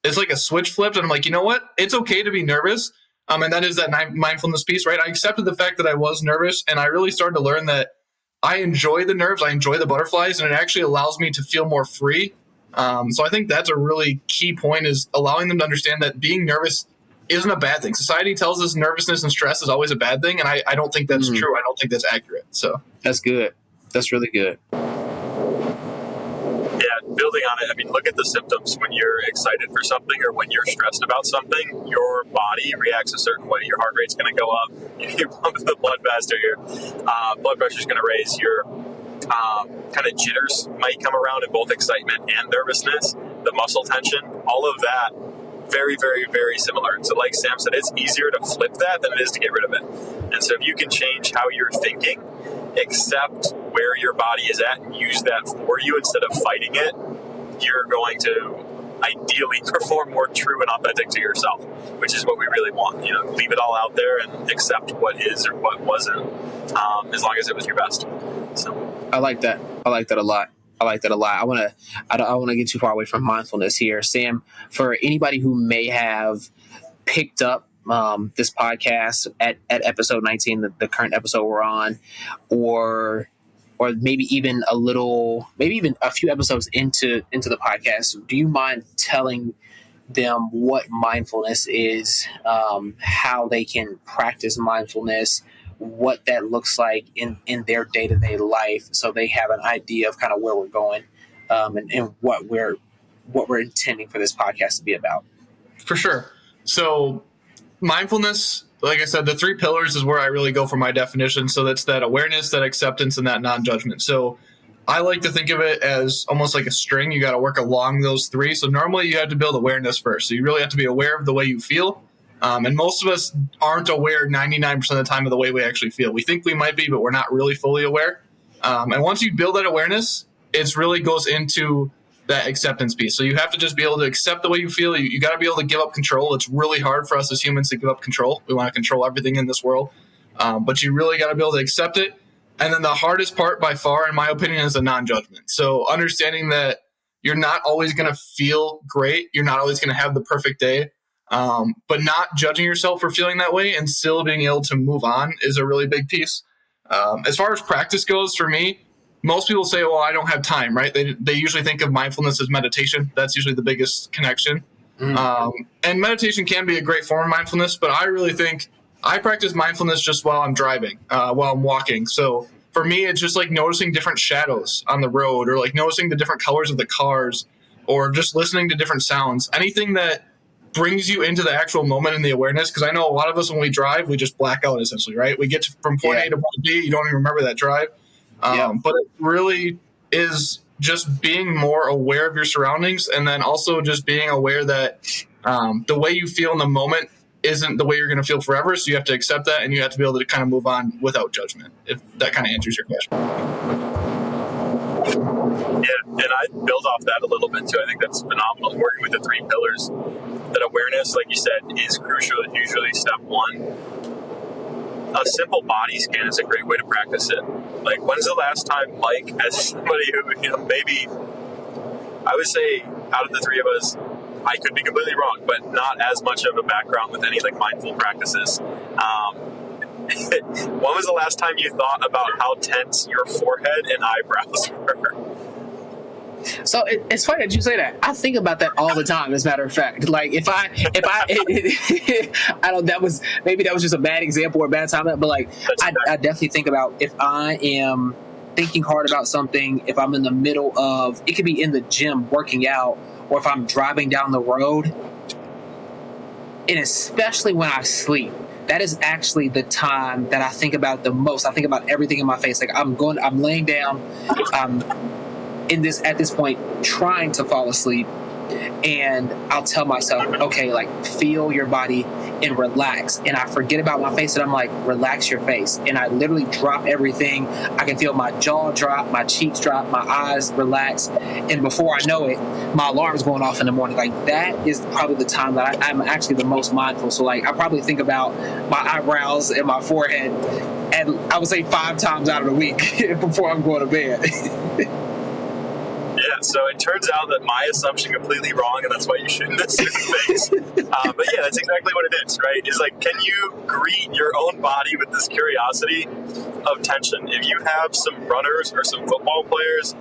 it's like a switch flipped, and I'm like, you know what? It's okay to be nervous. And that is that mindfulness piece, right? I accepted the fact that I was nervous, and I really started to learn that I enjoy the nerves, I enjoy the butterflies, and it actually allows me to feel more free. So I think that's a really key point, is allowing them to understand that being nervous isn't a bad thing. Society tells us nervousness and stress is always a bad thing, and I don't think that's true. I don't think that's accurate. So that's good. That's really good. Yeah, building on it, I mean, look at the symptoms when you're excited for something or when you're stressed about something. Your body reacts a certain way. Your heart rate's going to go up. You pump the blood faster. Your blood pressure's going to raise. Your kind of jitters might come around in both excitement and nervousness. The muscle tension, all of that, very, very, very similar. So like Sam said, it's easier to flip that than it is to get rid of it. And so if you can change how you're thinking, accept where your body is at and use that for you instead of fighting it, you're going to ideally perform more true and authentic to yourself, which is what we really want. Leave it all out there and accept what is or what wasn't, as long as it was your best. So I like that. I like that a lot. I don't want to get too far away from mindfulness here. Sam, for anybody who may have picked up this podcast at episode 19, the current episode we're on, or maybe even a few episodes into the podcast, do you mind telling them what mindfulness is, how they can practice mindfulness, what that looks like in their day-to-day life, so they have an idea of kind of where we're going, and what we're intending for this podcast to be about? for sure. So mindfulness, like I said, the 3 pillars is where I really go for my definition. So that's that awareness, that acceptance, and that non-judgment. So I like to think of it as almost like a string. You got to work along those 3. So normally you have to build awareness first. So you really have to be aware of the way you feel. And most of us aren't aware 99% of the time of the way we actually feel. We think we might be, but we're not really fully aware. And once you build that awareness, it really goes into that acceptance piece. So you have to just be able to accept the way you feel. You got to be able to give up control. It's really hard for us as humans to give up control. We want to control everything in this world. But you really got to be able to accept it. And then the hardest part by far, in my opinion, is the non-judgment. So understanding that you're not always going to feel great. You're not always going to have the perfect day. But not judging yourself for feeling that way and still being able to move on is a really big piece. As far as practice goes, for me, most people say, well, I don't have time, right? They usually think of mindfulness as meditation. That's usually the biggest connection. And meditation can be a great form of mindfulness, but I really think I practice mindfulness just while I'm driving, while I'm walking. So for me, it's just like noticing different shadows on the road, or like noticing the different colors of the cars, or just listening to different sounds. Anything that brings you into the actual moment and the awareness. Because I know a lot of us, when we drive, we just black out essentially, right? We get from point A to point B, you don't even remember that drive. But it really is just being more aware of your surroundings, and then also just being aware that the way you feel in the moment isn't the way you're going to feel forever. So you have to accept that, and you have to be able to kind of move on without judgment, if that kind of answers your question. Yeah, and I build off that a little bit too. I think that's phenomenal. Working with the 3 pillars, that awareness, like you said, is crucial. It's usually step 1. A simple body scan is a great way to practice it. Like, when's the last time, Mike, as somebody who, maybe, I would say out of the 3 of us, I could be completely wrong, but not as much of a background with any like mindful practices. When was the last time you thought about how tense your forehead and eyebrows were? So it's funny that you say that. I think about that all the time. As a matter of fact, like if I, I don't. That was just a bad example or a bad time. But like, I definitely think about if I am thinking hard about something. If I'm in the middle of, it could be in the gym working out, or if I'm driving down the road, and especially when I sleep. That is actually the time that I think about the most. I think about everything in my face. Like I'm laying down. At this point, trying to fall asleep, and I'll tell myself, okay, like feel your body and relax. And I forget about my face, and I'm like, relax your face. And I literally drop everything. I can feel my jaw drop, my cheeks drop, my eyes relax. And before I know it, my alarm's going off in the morning. Like that is probably the time that I'm actually the most mindful. So like I probably think about my eyebrows and my forehead, and I would say 5 times out of the week before I'm going to bed. Yeah, so it turns out that my assumption completely wrong, and that's why you shouldn't assume things. But yeah, that's exactly what it is, right? It's like, can you greet your own body with this curiosity of tension? If you have some runners or some football players,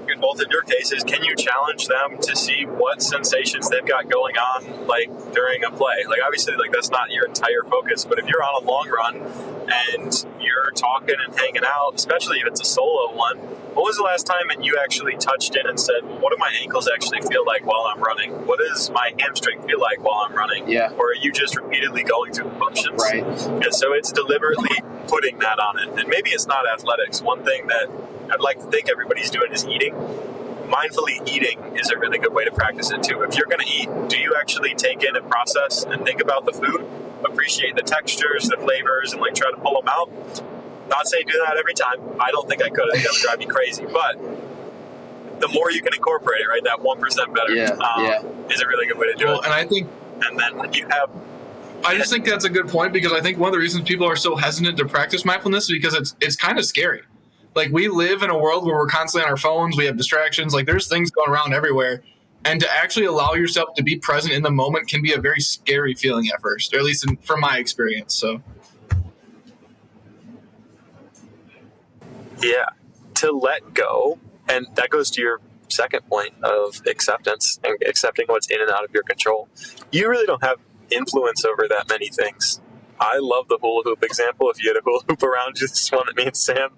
in both of your cases, can you challenge them to see what sensations they've got going on, like during a play? Like obviously, like that's not your entire focus, but if you're on a long run and you're talking and hanging out, especially if it's a solo one, what was the last time that you actually touched in and said, what do my ankles actually feel like while I'm running? What does my hamstring feel like while I'm running? Yeah. Or are you just repeatedly going through the motions? Right. And so it's deliberately putting that on it. And maybe it's not athletics. One thing that I'd like to think everybody's doing is eating. Mindfully eating is a really good way to practice it too. If you're going to eat, do you actually take in and process and think about the food, appreciate the textures, the flavors, and like try to pull them out? Not saying do that every time. I don't think I could. I think that would drive me crazy. But the more you can incorporate it, right, that 1% better is a really good way to do it. And I think, and then when you have, I just think that's a good point, because I think one of the reasons people are so hesitant to practice mindfulness is because it's kind of scary. Like we live in a world where we're constantly on our phones, we have distractions, like there's things going around everywhere. And to actually allow yourself to be present in the moment can be a very scary feeling at first, or at least from my experience. So, yeah, to let go, and that goes to your second point of acceptance and accepting what's in and out of your control. You really don't have influence over that many things. I love the hula hoop example. If you had a hula hoop around you, this is one that me and Sam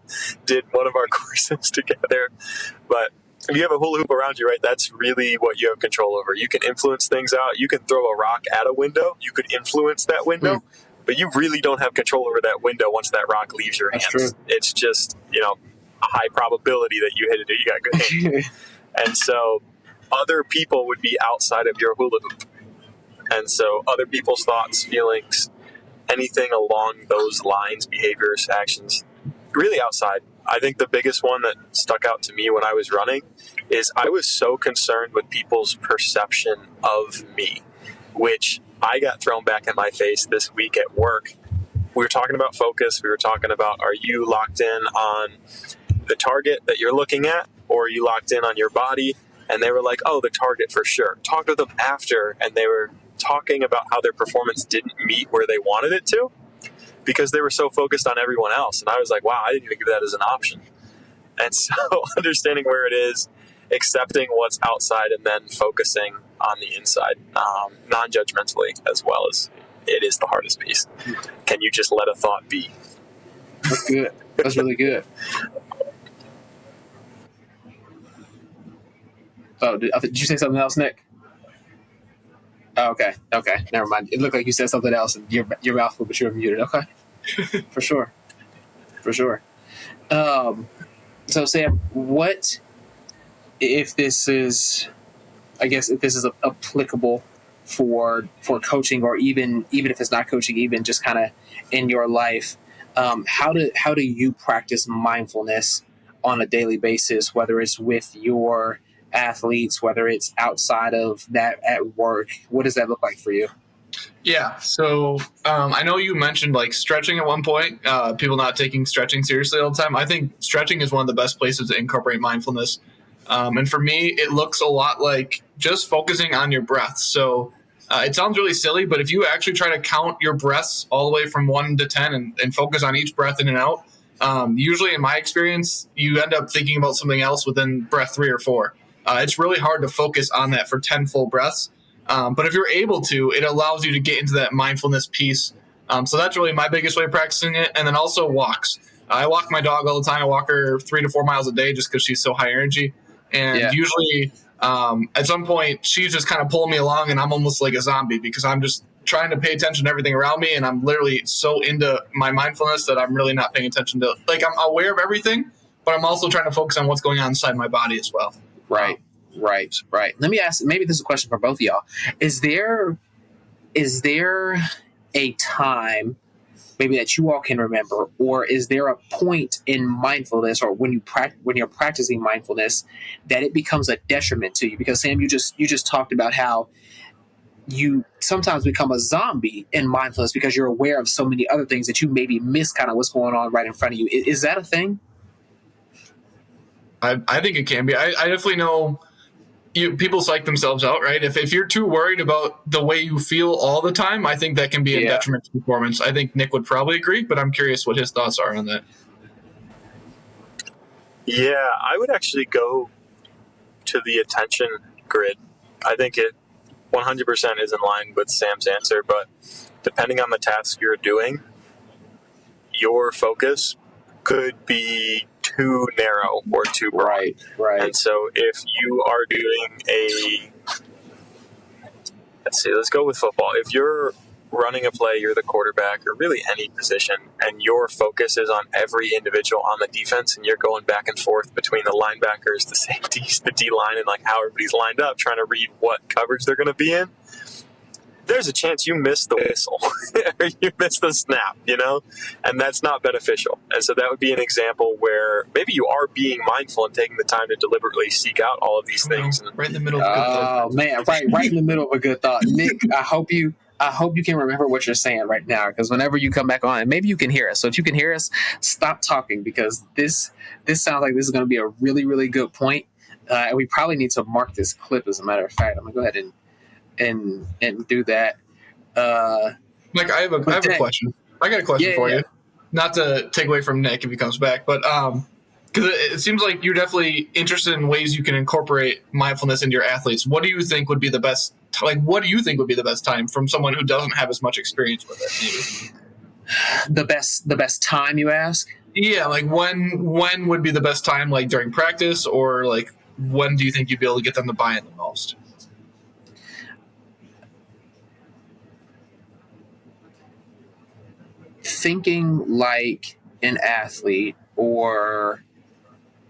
did one of our courses together. But if you have a hula hoop around you, right, that's really what you have control over. You can influence things out. You can throw a rock at a window. You could influence that window. But you really don't have control over that window once that rock leaves your hands. True. It's just, a high probability that you hit it. You got good hands. And so other people would be outside of your hula hoop. And so other people's thoughts, feelings, anything along those lines, behaviors, actions, really outside. I think the biggest one that stuck out to me when I was running is I was so concerned with people's perception of me, which I got thrown back in my face this week at work. We were talking about focus. We were talking about, are you locked in on the target that you're looking at, or are you locked in on your body? And they were like, oh, the target for sure. Talked with them after, and they were talking about how their performance didn't meet where they wanted it to because they were so focused on everyone else. And I was like, wow, I didn't even give that as an option. And so understanding where it is, accepting what's outside, and then focusing on the inside, non-judgmentally as well, it is the hardest piece. Can you just let a thought be? That's good. That's really good. Oh, did you say something else, Nick? Oh, okay. Never mind. It looked like you said something else, and your mouth, but you were muted. Okay, for sure. So Sam, what if this is? I guess if this is applicable for coaching, or even if it's not coaching, even just kind of in your life, how do you practice mindfulness on a daily basis? Whether it's with your athletes, whether it's outside of that at work, what does that look like for you? Yeah. So I know you mentioned like stretching at one point, people not taking stretching seriously all the time. I think stretching is one of the best places to incorporate mindfulness. And for me, it looks a lot like just focusing on your breath. So it sounds really silly, but if you actually try to count your breaths all the way from 1 to 10 and focus on each breath in and out, usually in my experience, you end up thinking about something else within breath 3 or 4. It's really hard to focus on that for 10 full breaths. But if you're able to, it allows you to get into that mindfulness piece. So that's really my biggest way of practicing it. And then also walks. I walk my dog all the time. I walk her 3 to 4 miles a day just because she's so high energy. And usually at some point, she's just kind of pulling me along, and I'm almost like a zombie because I'm just trying to pay attention to everything around me. And I'm literally so into my mindfulness that I'm really not paying attention to, like, I'm aware of everything, but I'm also trying to focus on what's going on inside my body as well. Right. Let me ask, maybe this is a question for both of y'all. Is there a time maybe that you all can remember, or is there a point in mindfulness, or when you're practicing mindfulness, that it becomes a detriment to you? Because Sam, you just talked about how you sometimes become a zombie in mindfulness because you're aware of so many other things that you maybe miss kind of what's going on right in front of you. Is that a thing? I think it can be. I definitely know people psych themselves out, right? If you're too worried about the way you feel all the time, I think that can be a detriment to performance. I think Nick would probably agree, but I'm curious what his thoughts are on that. Yeah, I would actually go to the attention grid. I think it 100% is in line with Sam's answer, but depending on the task you're doing, your focus could be too narrow or too broad. Right. And so if you are doing let's go with football. If you're running a play, you're the quarterback, or really any position, and your focus is on every individual on the defense, and you're going back and forth between the linebackers, the safeties, the D-line, and like how everybody's lined up, trying to read what coverage they're going to be in, there's a chance you miss the whistle or you miss the snap, and that's not beneficial. And so that would be an example where maybe you are being mindful and taking the time to deliberately seek out all of these things. Right in the middle of a good thought. Oh man, right in the middle of a good thought. Nick, I hope you can remember what you're saying right now, because whenever you come back on, and maybe you can hear us. So if you can hear us, stop talking, because this sounds like this is going to be a really, really good point. And we probably need to mark this clip, as a matter of fact. I'm going to go ahead and do that. Mike, I have a question. I got a question for you. Not to take away from Nick if he comes back, but because it seems like you're definitely interested in ways you can incorporate mindfulness into your athletes. What do you think would be the best? What do you think would be the best time from someone who doesn't have as much experience with it? Maybe the best time, you ask? Yeah, like when would be the best time? Like during practice, or like when do you think you'd be able to get them to buy in the most? Thinking like an athlete, or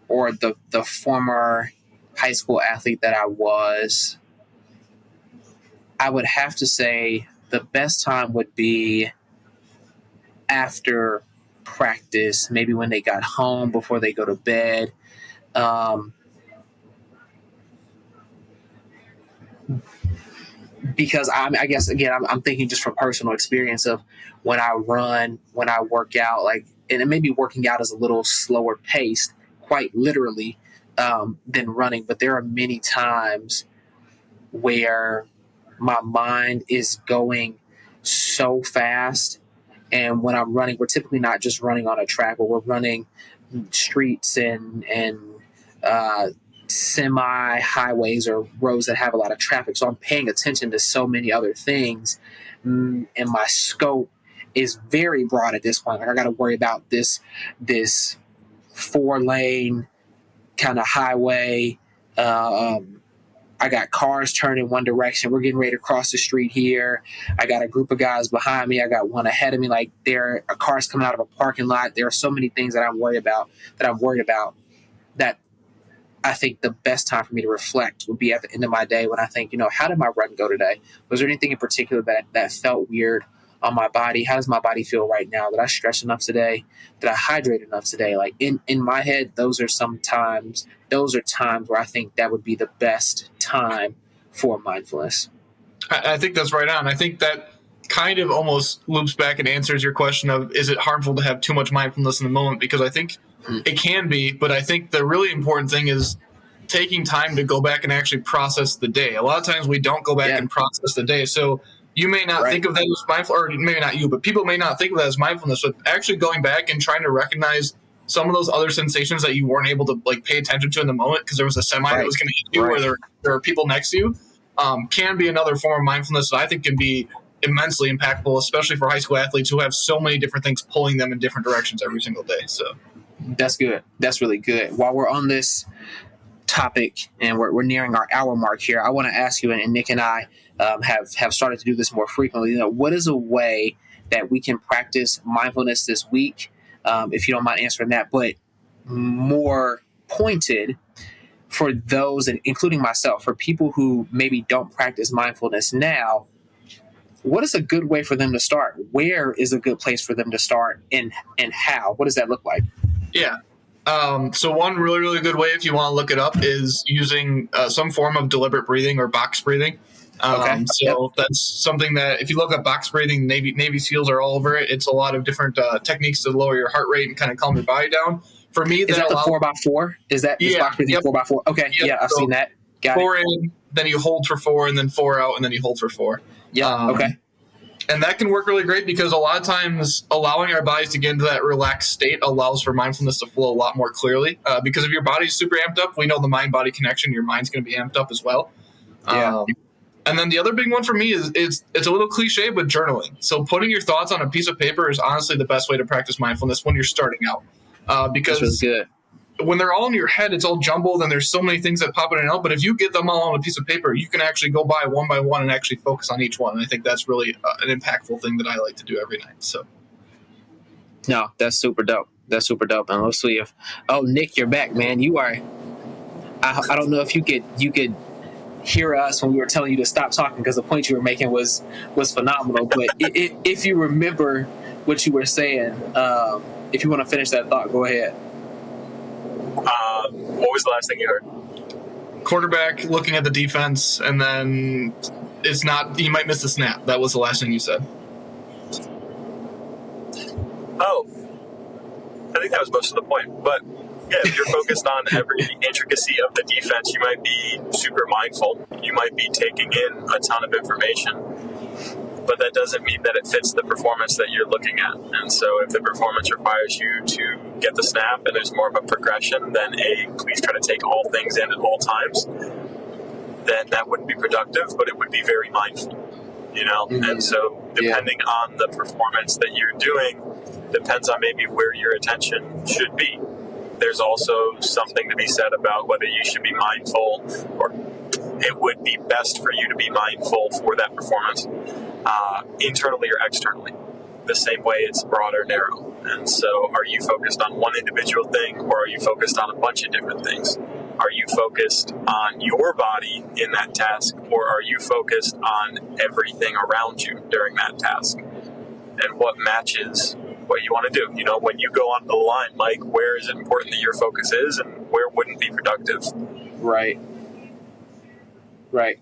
the former high school athlete that I was, I would have to say the best time would be after practice, maybe when they got home before they go to bed. Because I guess, again, I'm thinking just from personal experience of when I run, when I work out, like, and maybe working out is a little slower paced, quite literally, than running. But there are many times where my mind is going so fast. And when I'm running, we're typically not just running on a track, but we're running streets and semi highways or roads that have a lot of traffic. So I'm paying attention to so many other things, and my scope is very broad at this point. Like I got to worry about this 4-lane kind of highway. I got cars turning one direction. We're getting ready to cross the street here. I got a group of guys behind me. I got one ahead of me. Like there are cars coming out of a parking lot. There are so many things that I'm worried about that I think the best time for me to reflect would be at the end of my day when I think, how did my run go today? Was there anything in particular that felt weird on my body? How does my body feel right now? Did I stretch enough today? Did I hydrate enough today? Like in my head, those are times where I think that would be the best time for mindfulness. I think that's right on. I think that kind of almost loops back and answers your question of, is it harmful to have too much mindfulness in the moment? Because I think it can be, but I think the really important thing is taking time to go back and actually process the day. A lot of times we don't go back and process the day. So you may not think of that as mindful, or maybe not you, but people may not think of that as mindfulness, but actually going back and trying to recognize some of those other sensations that you weren't able to pay attention to in the moment because there was a semi that was going to hit you, or there are people next to you, can be another form of mindfulness that I think can be immensely impactful, especially for high school athletes who have so many different things pulling them in different directions every single day. So that's good. That's really good. While we're on this topic and we're nearing our hour mark here, I want to ask you, and Nick and I have started to do this more frequently. What is a way that we can practice mindfulness this week? If you don't mind answering that, but more pointed for those, and including myself, for people who maybe don't practice mindfulness now, what is a good way for them to start? Where is a good place for them to start, and how? What does that look like? Yeah. So one really, really good way, if you want to look it up, is using some form of deliberate breathing or box breathing. That's something that if you look at box breathing, Navy SEALs are all over it. It's a lot of different techniques to lower your heart rate and kind of calm your body down. For me, is that the 4x4? Is box breathing 4x4? Okay, I've seen that. Got 4 it. in, then you hold for 4, and then 4 out, and then you hold for 4. Yeah. Okay. And that can work really great because a lot of times allowing our bodies to get into that relaxed state allows for mindfulness to flow a lot more clearly. Because if your body's super amped up, we know the mind-body connection, your mind's going to be amped up as well. Yeah. And then the other big one for me is it's a little cliche, but journaling. So putting your thoughts on a piece of paper is honestly the best way to practice mindfulness when you're starting out. Because that's really good. When they're all in your head, it's all jumbled and there's so many things that pop in and out. But if you get them all on a piece of paper, you can actually go by one and actually focus on each one. And I think that's really an impactful thing that I like to do every night. So, no, that's super dope. That's super dope. And let's see if Nick, you're back, man. You are. I don't know if you could hear us when we were telling you to stop talking because the point you were making was phenomenal. But if you remember what you were saying, if you want to finish that thought, go ahead. What was the last thing you heard? Quarterback looking at the defense, and then you might miss the snap. That was the last thing you said. Oh, I think that was most of the point. But yeah, if you're focused on every intricacy of the defense, you might be super mindful. You might be taking in a ton of information, but that doesn't mean that it fits the performance that you're looking at. And so if the performance requires you to get the snap and there's more of a progression than please try to take all things in at all times, then that wouldn't be productive, but it would be very mindful, Mm-hmm. And so depending on the performance that you're doing, depends on maybe where your attention should be. There's also something to be said about whether you should be mindful or it would be best for you to be mindful for that performance, internally or externally. The same way it's broad or narrow. And so are you focused on one individual thing or are you focused on a bunch of different things? Are you focused on your body in that task or are you focused on everything around you during that task? And what matches what you want to do? When you go on the line, Mike, where is it important that your focus is and where wouldn't be productive? Right.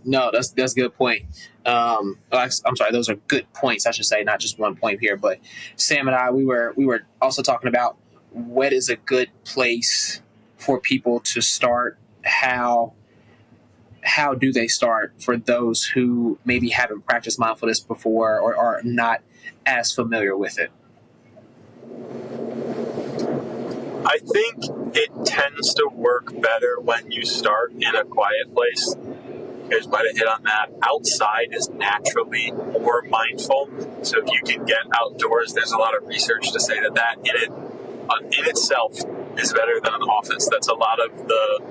No, that's a good point. I'm sorry, those are good points, I should say, not just one point here. But Sam and I, we were also talking about what is a good place for people to start. How do they start for those who maybe haven't practiced mindfulness before or are not as familiar with it? I think it tends to work better when you start in a quiet place. You guys might have hit on that. Outside is naturally more mindful. So if you can get outdoors, there's a lot of research to say that in itself is better than an office. That's a lot of the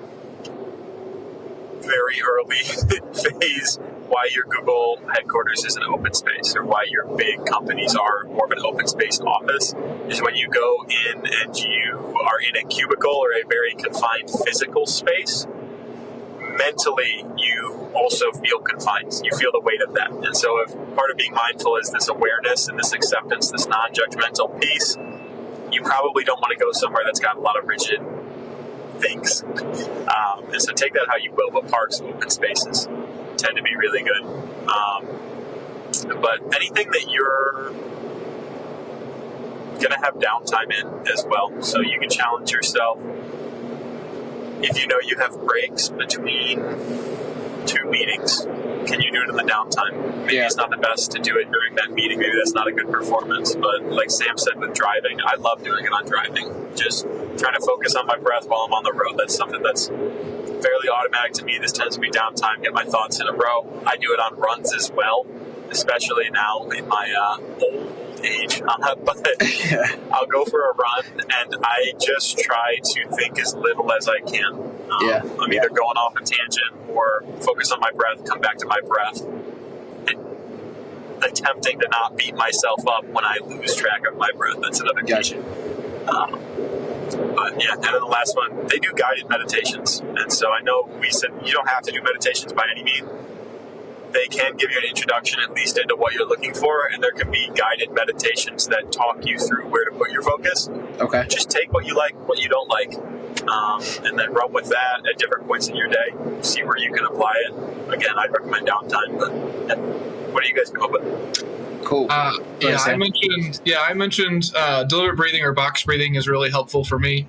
very early phase why your Google headquarters is an open space, or why your big companies are more of an open space office, is when you go in and you are in a cubicle or a very confined physical space. Mentally, you also feel confined. You feel the weight of that. And so if part of being mindful is this awareness and this acceptance, this non-judgmental piece, you probably don't want to go somewhere that's got a lot of rigid things. And so take that how you will, but parks, open spaces tend to be really good. But anything that you're going to have downtime in as well. So you can challenge yourself. If you know you have breaks between two meetings, can you do it in the downtime? Maybe it's not the best to do it during that meeting. Maybe that's not a good performance. But like Sam said with driving, I love doing it on driving. Just trying to focus on my breath while I'm on the road. That's something that's fairly automatic to me. This tends to be downtime, get my thoughts in a row. I do it on runs as well, especially now in my old age. But I'll go for a run, and I just try to think as little as I can. I'm either going off a tangent or focus on my breath, come back to my breath, and attempting to not beat myself up when I lose track of my breath. That's another key. But yeah, and then the last one, they do guided meditations. And so I know we said you don't have to do meditations by any means. They can give you an introduction at least into what you're looking for, and there can be guided meditations that talk you through where to put your focus. Okay. Just take what you like, what you don't like, and then run with that at different points in your day. See where you can apply it. Again, I'd recommend downtime, but what do you guys come up with? Cool. I mentioned deliberate breathing or box breathing is really helpful for me,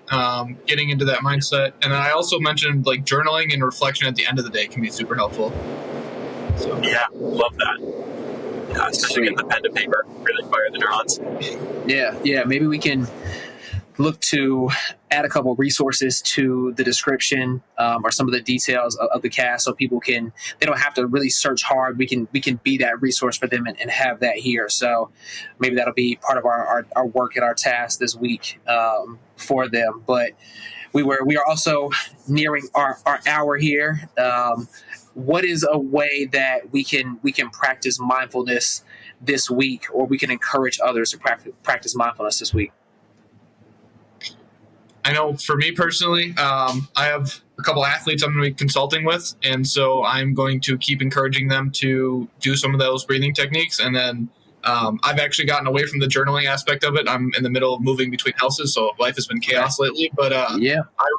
getting into that mindset. And then I also mentioned like journaling and reflection at the end of the day can be super helpful. So. Yeah, love that. Yeah, especially getting the pen to paper, really fire the neurons. Yeah. Maybe we can look to add a couple of resources to the description or some of the details of the cast, so people they don't have to really search hard. We can be that resource for them and have that here. So maybe that'll be part of our work and our task this week for them. But we are also nearing our hour here. What is a way that we can practice mindfulness this week, or we can encourage others to practice mindfulness this week? I know for me personally, I have a couple athletes I'm going to be consulting with, and so I'm going to keep encouraging them to do some of those breathing techniques. And then I've actually gotten away from the journaling aspect of it. I'm in the middle of moving between houses, so life has been chaos lately. But I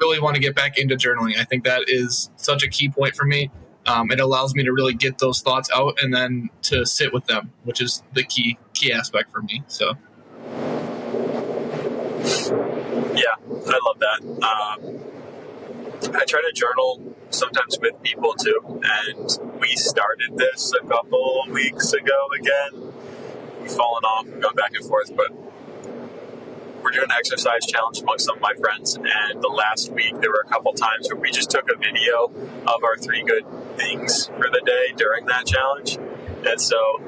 really want to get back into journaling. I think that is such a key point for me. It allows me to really get those thoughts out and then to sit with them, which is the key aspect for me. So. Yeah, I love that. I try to journal sometimes with people too, and we started this a couple weeks ago again. We've fallen off, we've gone back and forth, but we're doing an exercise challenge amongst some of my friends, and the last week there were a couple times where we just took a video of our 3 good things for the day during that challenge. And so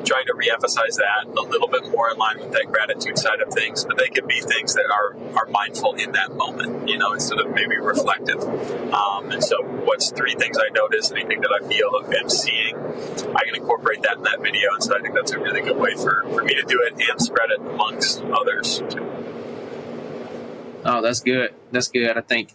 trying to reemphasize that a little bit more in line with that gratitude side of things, but they can be things that are mindful in that moment, instead of maybe reflective. And so what's 3 things I notice, anything that I feel I'm seeing, I can incorporate that in that video. And so I think that's a really good way for me to do it and spread it amongst others too. Oh, that's good. That's good. I think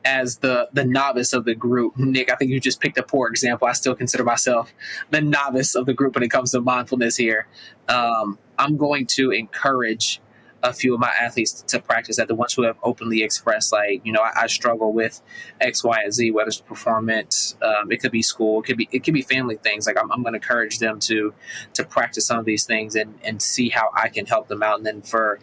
as the novice of the group, Nick, I think you just picked a poor example. I still consider myself the novice of the group when it comes to mindfulness here. I'm going to encourage a few of my athletes to practice that, the ones who have openly expressed, like, I struggle with X, Y, and Z, whether it's performance, it could be school, it could be family things. Like I'm going to encourage them to practice some of these things and see how I can help them out. And then for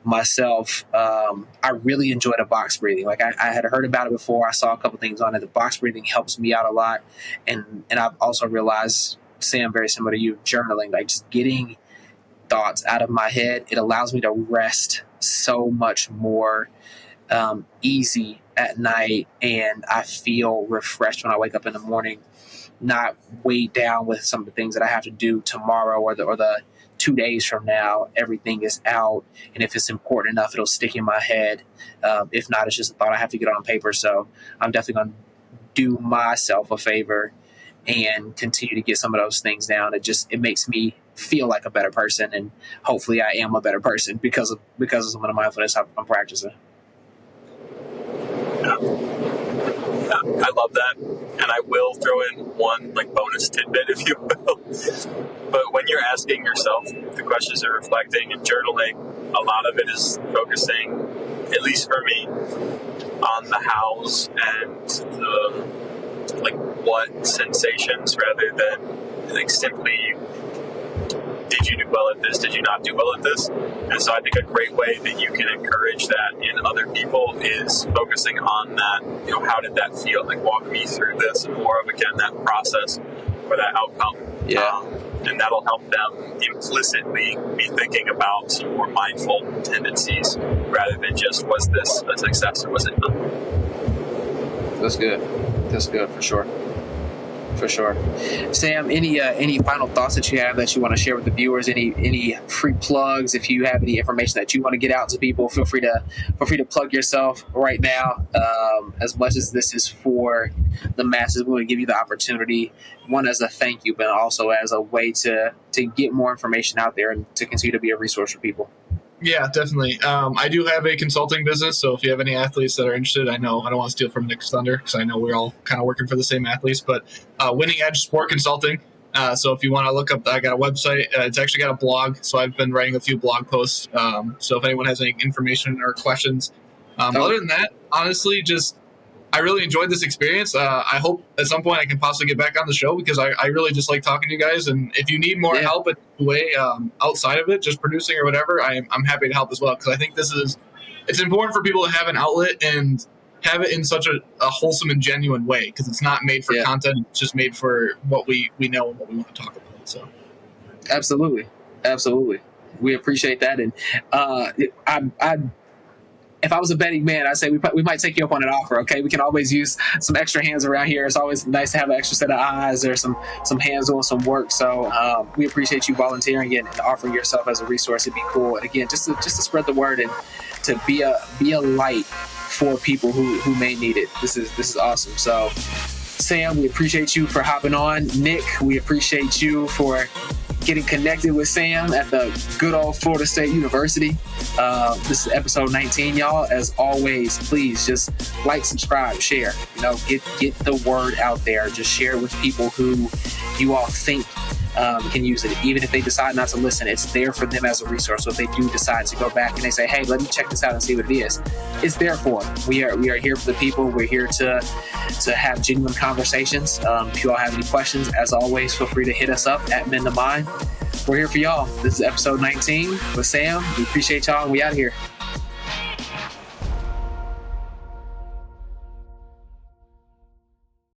myself, I really enjoy the box breathing. Like I had heard about it before. I saw a couple things on it. The box breathing helps me out a lot. And I've also realized, Sam, very similar to you, journaling, like just getting thoughts out of my head. It allows me to rest so much more easy at night, and I feel refreshed when I wake up in the morning, not weighed down with some of the things that I have to do tomorrow or the 2 days from now. Everything is out, and if it's important enough, it'll stick in my head. If not, it's just a thought I have to get on paper. So I'm definitely going to do myself a favor and continue to get some of those things down. It makes me feel like a better person, and hopefully I am a better person because of some of the mindfulness I'm practicing. I love that, and I will throw in one bonus tidbit, if you will. But when you're asking yourself the questions and reflecting and journaling, a lot of it is focusing, at least for me, on the hows and the what sensations, rather than simply, did you do well at this? Did you not do well at this? And so I think a great way that you can encourage that in other people is focusing on that. How did that feel? Walk me through this, and more of, again, that process or that outcome. Yeah. And that'll help them implicitly be thinking about some more mindful tendencies rather than just, was this a success or was it not? That's good. That's good for sure. For sure. Sam, any final thoughts that you have that you want to share with the viewers? Any free plugs? If you have any information that you want to get out to people, feel free to plug yourself right now. As much as this is for the masses, we want to give you the opportunity, one as a thank you, but also as a way to get more information out there and to continue to be a resource for people. Yeah, definitely. I do have a consulting business, so if you have any athletes that are interested, I know I don't want to steal from Nick's thunder because I know we're all kind of working for the same athletes, but Winning Edge Sport Consulting. So if you want to look up, I got a website. It's actually got a blog, so I've been writing a few blog posts. So if anyone has any information or questions. Other than that, honestly, I really enjoyed this experience. I hope at some point I can possibly get back on the show because I really just like talking to you guys. And if you need more help in a way outside of it, just producing or whatever, I'm happy to help as well. Because I think it's important for people to have an outlet and have it in such a wholesome and genuine way, because it's not made for content. It's just made for what we know and what we want to talk about. So, absolutely. We appreciate that. And if I was a betting man, I'd say we might take you up on an offer. Okay, we can always use some extra hands around here. It's always nice to have an extra set of eyes or some hands on some work. So we appreciate you volunteering and offering yourself as a resource. It'd be cool. And again, just to spread the word and to be a light for people who may need it. This is awesome. So Sam, we appreciate you for hopping on. Nick, we appreciate you for getting connected with Sam at the good old Florida State University. This is episode 19, y'all. As always, please just like, subscribe, share. Get the word out there. Just share it with people who you all think can use it. Even if they decide not to listen, it's there for them as a resource. So if they do decide to go back and they say, hey, let me check this out and see what it is, it's there for them. We are here for the people. We're here to have genuine conversations. If you all have any questions, as always, feel free to hit us up at Men to Mind. We're here for y'all. This is episode 19 with Sam. We appreciate y'all, and we out of here.